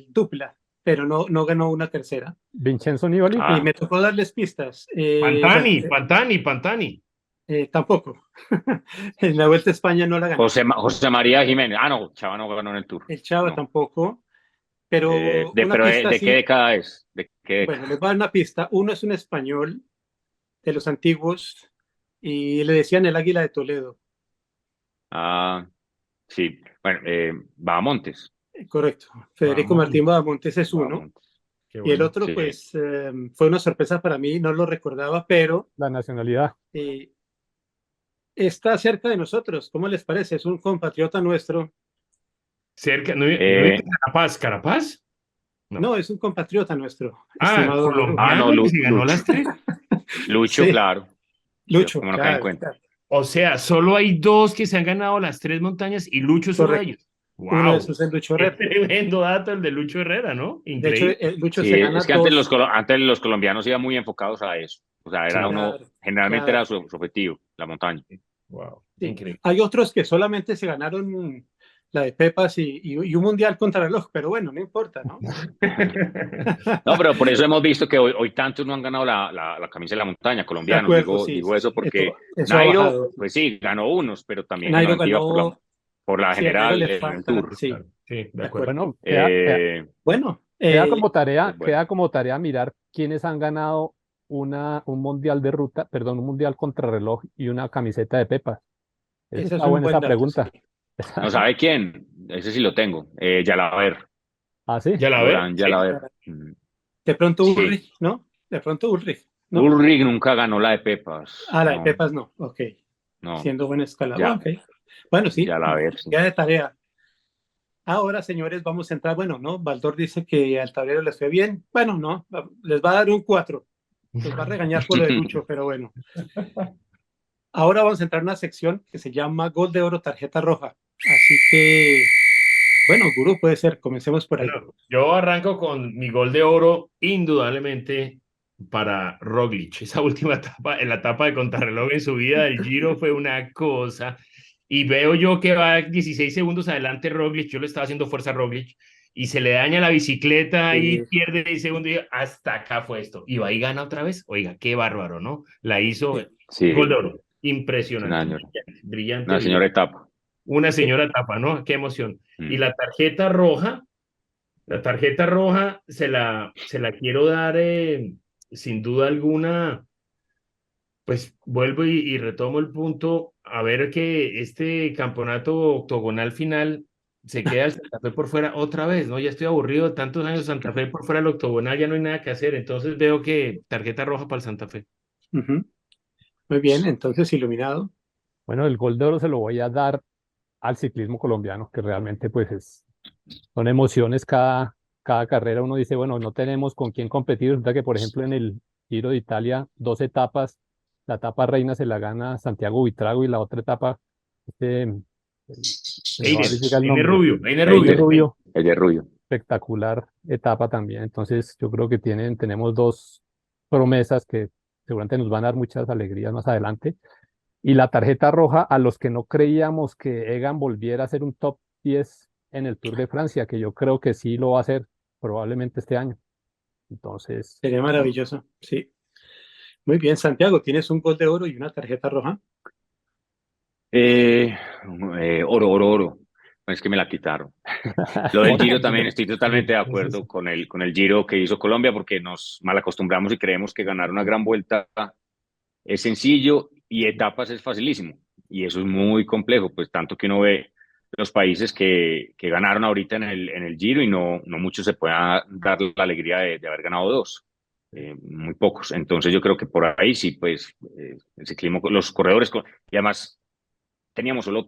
dupla, pero no ganó una tercera. Vincenzo Nibali. Y Ah, me tocó darles pistas. Bueno, Pantani. tampoco. En la Vuelta a España no la ganó. José María Jiménez. Ah, no, Chava no ganó en el Tour. El Chava No. tampoco. Pero una Pero pista de qué así. década es? ¿De qué Bueno, les década? voy a dar una pista. Uno es un español de los antiguos y le decían el Águila de Toledo. Ah, sí. Bueno, Bahamontes. Correcto. Federico Vamos, Martín Badamontes es uno. Bahamontes. qué Y el bueno. otro, Sí. pues, fue una sorpresa para mí, no lo recordaba, pero La nacionalidad. eh, está cerca de nosotros. ¿Cómo les parece? Es un compatriota nuestro. Cerca, ¿no, no Eh, viste Carapaz? ¿Carapaz? No. No, es un compatriota nuestro, Ah, estimado Guru. no, colombiano que se ganó Lucho. las tres. Lucho, Sí, claro. Lucho, Como no cae en claro, cuenta. claro. O sea, solo hay dos que se han ganado las tres montañas y Lucho es uno de Correcto. ellos. Uno de ¡Wow! esos es Lucho Qué Herrera. tremendo dato el de Lucho Herrera, ¿no? De hecho, Increíble. Lucho Sí, se gana es que antes dos. antes los colombianos iban muy enfocados a eso. O sea, era Sí, uno, Claro, generalmente claro. era su objetivo, la montaña. wow, Sí. increíble. Hay otros que solamente se ganaron la de Pepas y un mundial contra reloj, pero bueno, no importa, ¿no? No, pero por eso hemos visto que hoy tantos no han ganado la camisa de la montaña, De colombianos. acuerdo, sí, Digo sí, eso sí. porque Eso ha Nairo, bajado. pues sí, ganó unos, pero también Nairo generalmente iba ganó, por la sí, a Nairo general le en el falta, Tour. sí, Sí, de de acuerdo. acuerdo. Bueno, Eh, Bueno, pues bueno, queda como tarea mirar quiénes han ganado un mundial de ruta, perdón, un mundial contrarreloj y una camiseta de Pepa. Esa ese es está un buena buen esa dato, sí. pregunta. ¿no sabe quién? Ese sí lo tengo. Yalaber, ¿Ah, sí? ¿Ya la ve? Durán Sí. Yalaber. Mm, De pronto sí. Ulrich, ¿no? De pronto Ulrich, ¿no? Ulrich nunca ganó la de Pepas. Ah, la de No, Pepas no, ok. no. Siendo buen escalador, Ya, ok. Bueno, sí, Yalaber, sí. ya de tarea. Ahora, señores, vamos a entrar, bueno, ¿no? Baldor dice que al tablero les fue bien. Bueno, no, les va a dar un 4. Los va a regañar por lo de Lucho, pero bueno. Ahora vamos a entrar en una sección que se llama Gol de Oro, tarjeta roja. Así que, bueno, Gurú, puede ser, comencemos por ahí. Bueno, yo arranco con mi gol de oro, indudablemente para Roglic. Esa última etapa, en la etapa de contrarreloj en su vida del Giro fue una cosa. Y veo yo que va 16 segundos adelante Roglic, yo le estaba haciendo fuerza a Roglic, y se le daña la bicicleta y pierde 10 segundos y hasta acá fue esto. Y va y gana otra vez. Oiga, qué bárbaro, ¿no? La hizo gol de Sí, oro. Impresionante, señor. brillante, brillante, Una señora brillante. etapa. Una señora etapa, ¿no? Qué emoción. Y Mm. la tarjeta roja se la quiero dar sin duda alguna, pues vuelvo y retomo el punto, a ver que este campeonato octogonal final se queda el Santa Fe por fuera otra vez, ¿no? Ya estoy aburrido de tantos años Santa Fe por fuera del octogonal, ya no hay nada que hacer, entonces veo que tarjeta roja para el Santa Fe. Ujú. Muy bien, entonces iluminado. Bueno, el gol de oro se lo voy a dar al ciclismo colombiano, que realmente pues son emociones cada carrera. Uno dice, bueno, no tenemos con quién competir. Resulta que, por ejemplo, en el Giro de Italia, dos etapas, la etapa reina se la gana Santiago Buitrago y la otra etapa, se me va a Einer, verificar el Einer nombre, Rubio, Einer Peine Rubio. Rubio, El de Rubio. espectacular etapa también. Entonces, yo creo que tenemos dos promesas que seguramente nos van a dar muchas alegrías más adelante. Y la tarjeta roja a los que no creíamos que Egan volviera a ser un top 10 en el Tour de Francia, que yo creo que sí lo va a hacer probablemente este año. Entonces, Sería maravilloso, sí. Muy bien, Santiago, tienes un gol de oro y una tarjeta roja. Eh, oro. Es que me la quitaron. Lo del Giro también estoy totalmente de acuerdo con el Giro que hizo Colombia porque nos mal acostumbramos y creemos que ganar una gran vuelta es sencillo y etapas es facilísimo. Y eso es muy complejo, pues tanto que uno ve los países que ganaron ahorita en el Giro y no muchos se puedan dar la alegría de haber ganado dos. muy pocos. Entonces yo creo que por ahí sí, pues el ciclismo, los corredores, y además teníamos solo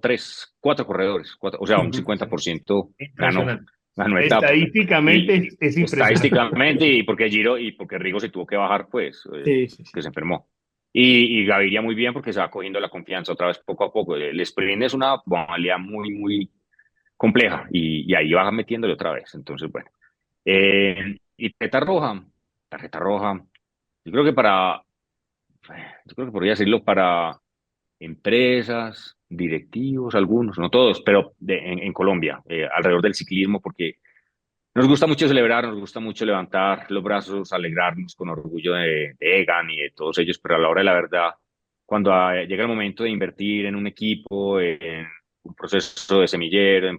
4 corredores, o sea, un 50% Impresionante. ganó etapa. Estadísticamente Y es impresionante. estadísticamente, y porque Giro, y porque Rigo se tuvo que bajar, pues, Sí, sí, sí. que se enfermó. Y Gaviria muy bien porque se va cogiendo la confianza otra vez poco a poco. El sprint es una modalidad muy, muy compleja y ahí va metiéndole otra vez. Entonces, bueno. Y tarjeta roja, yo creo que yo creo que podría decirlo para empresas, directivos, algunos, no todos, pero en Colombia, alrededor del ciclismo, porque nos gusta mucho celebrar, nos gusta mucho levantar los brazos, alegrarnos con orgullo de Egan y de todos ellos, pero a la hora de la verdad, cuando llega el momento de invertir en un equipo, en un proceso de semillero,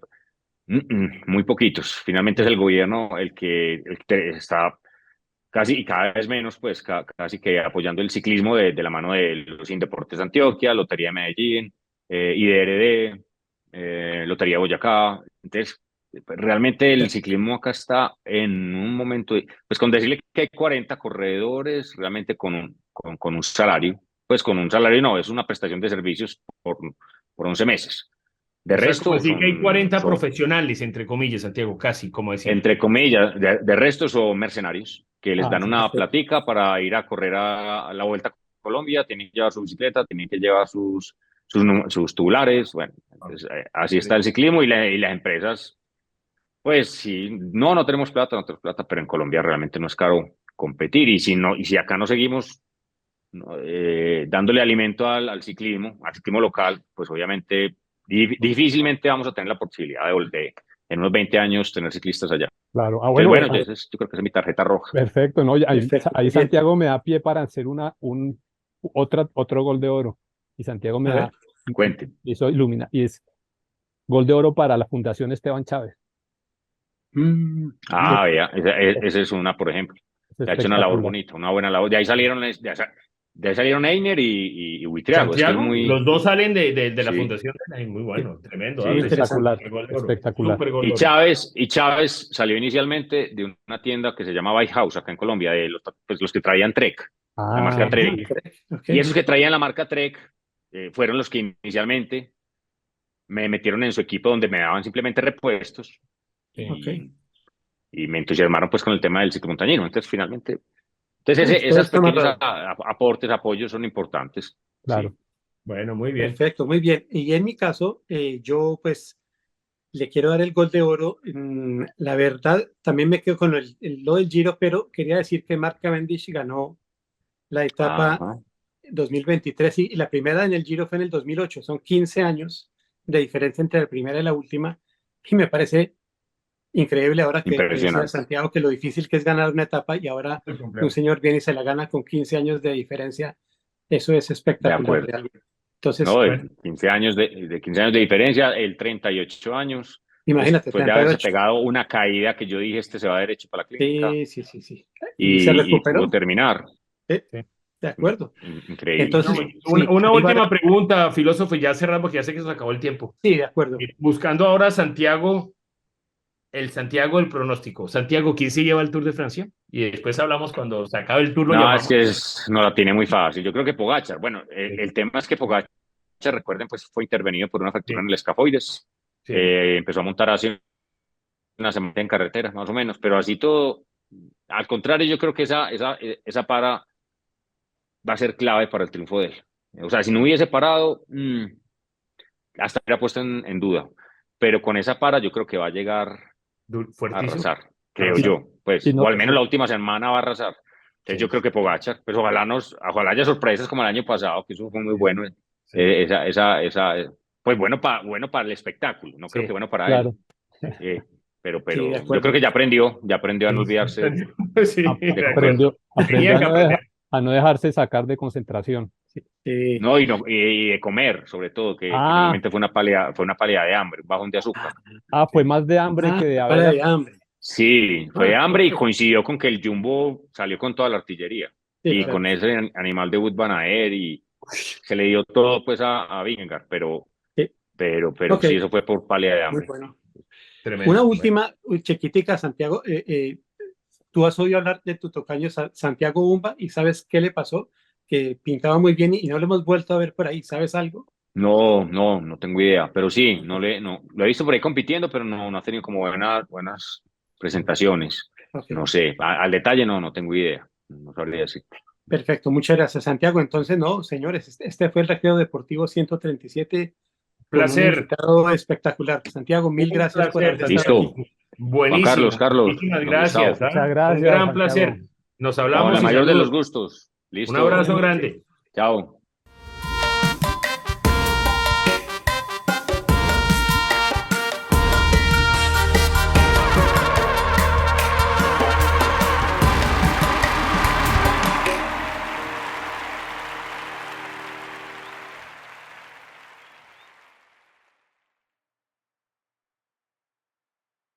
muy poquitos. Finalmente es el gobierno el que está casi y cada vez menos, pues casi que apoyando el ciclismo de la mano de los Indeportes de Antioquia, Lotería de Medellín, IDRD, Lotería de Boyacá. Entonces, pues, realmente el ciclismo acá está en un momento, pues con decirle que hay 40 corredores, realmente con un salario, pues con un salario no, es una prestación de servicios por 11 meses. De O sea, como resto decir que hay son, 40 son profesionales, entre comillas, Santiago, casi, como decir. entre comillas, de resto son mercenarios que les Ah, dan sí. una Perfecto. platica para ir a correr a la Vuelta a Colombia, tienen que llevar su bicicleta, tienen que llevar sus tubulares, bueno, entonces, así está el ciclismo y las empresas, pues sí, no tenemos plata, no tenemos plata, pero en Colombia realmente no es caro competir y si, no, y si acá no seguimos no, dándole alimento al ciclismo local, pues obviamente difícilmente vamos a tener la posibilidad de en unos 20 años tener ciclistas allá. Claro. Ah, Entonces, bueno, bueno, yo creo que esa es mi tarjeta roja. perfecto, ¿no? Perfecto, Ahí muy bien. Santiago me da pie para hacer otro gol de oro. Y Santiago A me ver. da, Cuente. hizo ilumina, y es gol de oro para la Fundación Esteban Chávez. Bien. Vea, esa es una, por ejemplo. Es Ha hecho una labor espectacular. bonita, una buena labor. De ahí salieron Einer y Buitriago. Es que es Santiago, muy, los dos salen de la sí, fundación. Ay, muy Sí, bueno, tremendo. muy sí. Háblese. interesante. Espectacular, Súper gol de oro. espectacular. Súper gol de Y oro. Chávez salió inicialmente de una tienda que se llama Bike House acá en Colombia, de los que traían Trek, la marca Ah, Trek. Ok. Y esos que traían la marca Trek fueron los que inicialmente me metieron en su equipo donde me daban simplemente repuestos Sí. Ok. y me entusiasmaron pues con el tema del ciclomontañismo. Entonces, finalmente, Todo esas está pequeños amarrado. aportes, apoyos son importantes. claro. Sí. Bueno, muy bien. Perfecto, muy bien. Y en mi caso, yo pues le quiero dar el gol de oro. La verdad, también me quedo con lo del Giro, pero quería decir que Mark Cavendish ganó la etapa Ajá. 2023 y la primera en el Giro fue en el 2008. Son 15 años de diferencia entre la primera y la última. Y me parece increíble ahora que decía Impresionante. Santiago que lo difícil que es ganar una etapa y ahora Muy un complejo. señor viene y se la gana con 15 años de diferencia. Eso es De espectacular acuerdo. realmente. Entonces, No, Bueno, 15 años de 15 años de diferencia, el 38 años, imagínate, después de haberse 38. pegado una caída que yo dije, este se va derecho para la clínica, Sí, sí, sí, sí. Y se y pudo recuperó. terminar. ¿Eh? Sí. De acuerdo. Increíble, Entonces, bueno, sí. sí, una ahí va. última pregunta, filósofo, y ya cerramos, porque ya sé que se nos acabó el tiempo. Sí, de acuerdo. Buscando ahora a Santiago, el Santiago del pronóstico. Santiago, ¿quién se lleva el Tour de Francia? Y después hablamos cuando se acabe el Tour, lo No, es llamamos. que no la tiene muy fácil. Yo creo que Pogacar, bueno, el tema es que Pogacar, recuerden, pues fue intervenido por una fractura Sí, en el escafoides. sí. Empezó a montar hace una semana en carretera, más o menos, pero así todo, al contrario, yo creo que esa para va a ser clave para el triunfo de él. O sea, si no hubiese parado, hasta hubiera puesto en duda. Pero con esa para yo creo que va a llegar a Fuertísimo. arrasar, creo Y, Sí, yo. Pues, y o no, al menos la última semana va a arrasar. Entonces Sí, yo creo que Pogacar, pues ojalá haya sorpresas como el año pasado, que eso fue muy bueno. sí, Pues bueno para el espectáculo, no creo que sí. bueno para él. claro, Eh, sí, de pero yo creo acuerdo. que ya aprendió a no Sí, olvidarse sí, de de comer. acuerdo. aprendió Tenía que aprender. a no dejarse sacar de concentración. Sí. Sí. No, y de comer, sobre todo, que Ah, finalmente fue una pálida de hambre, un bajón de azúcar. fue Sí. más de hambre Ah, que de para haber. de hambre. Sí, fue Ah, hambre y ok. coincidió con que el Jumbo salió con toda la artillería Sí, y claro. con ese animal de Wout van Aert y se le dio todo pues a Vingegaard, Sí. pero Ok, sí, eso fue por pálida de muy hambre. bueno. Una Tremendo. Bueno. última, chiquitica, Santiago. ¿Tú has oído hablar de tu tocayo Santiago Bumba y sabes qué le pasó? Que pintaba muy bien y no lo hemos vuelto a ver por ahí. ¿Sabes algo? No tengo idea, pero sí, no, lo he visto por ahí compitiendo, pero no ha tenido como buenas presentaciones. Ok, No sé, al detalle no tengo idea, no sabría decir. perfecto. Muchas gracias, Santiago. Entonces, no, señores, este fue el Recreo Deportivo 137 con un Placer, invitado espectacular. Santiago, mil un gracias por placer, haber estado Santiago. Listo, aquí. Juan Carlos, Buenísimo. Muchísimas gracias. Gustavo, Muchas Un gracias, gran Santiago. placer. Nos con la hablamos y mayor de los saludos. gustos. Un Listo, abrazo grande. chao.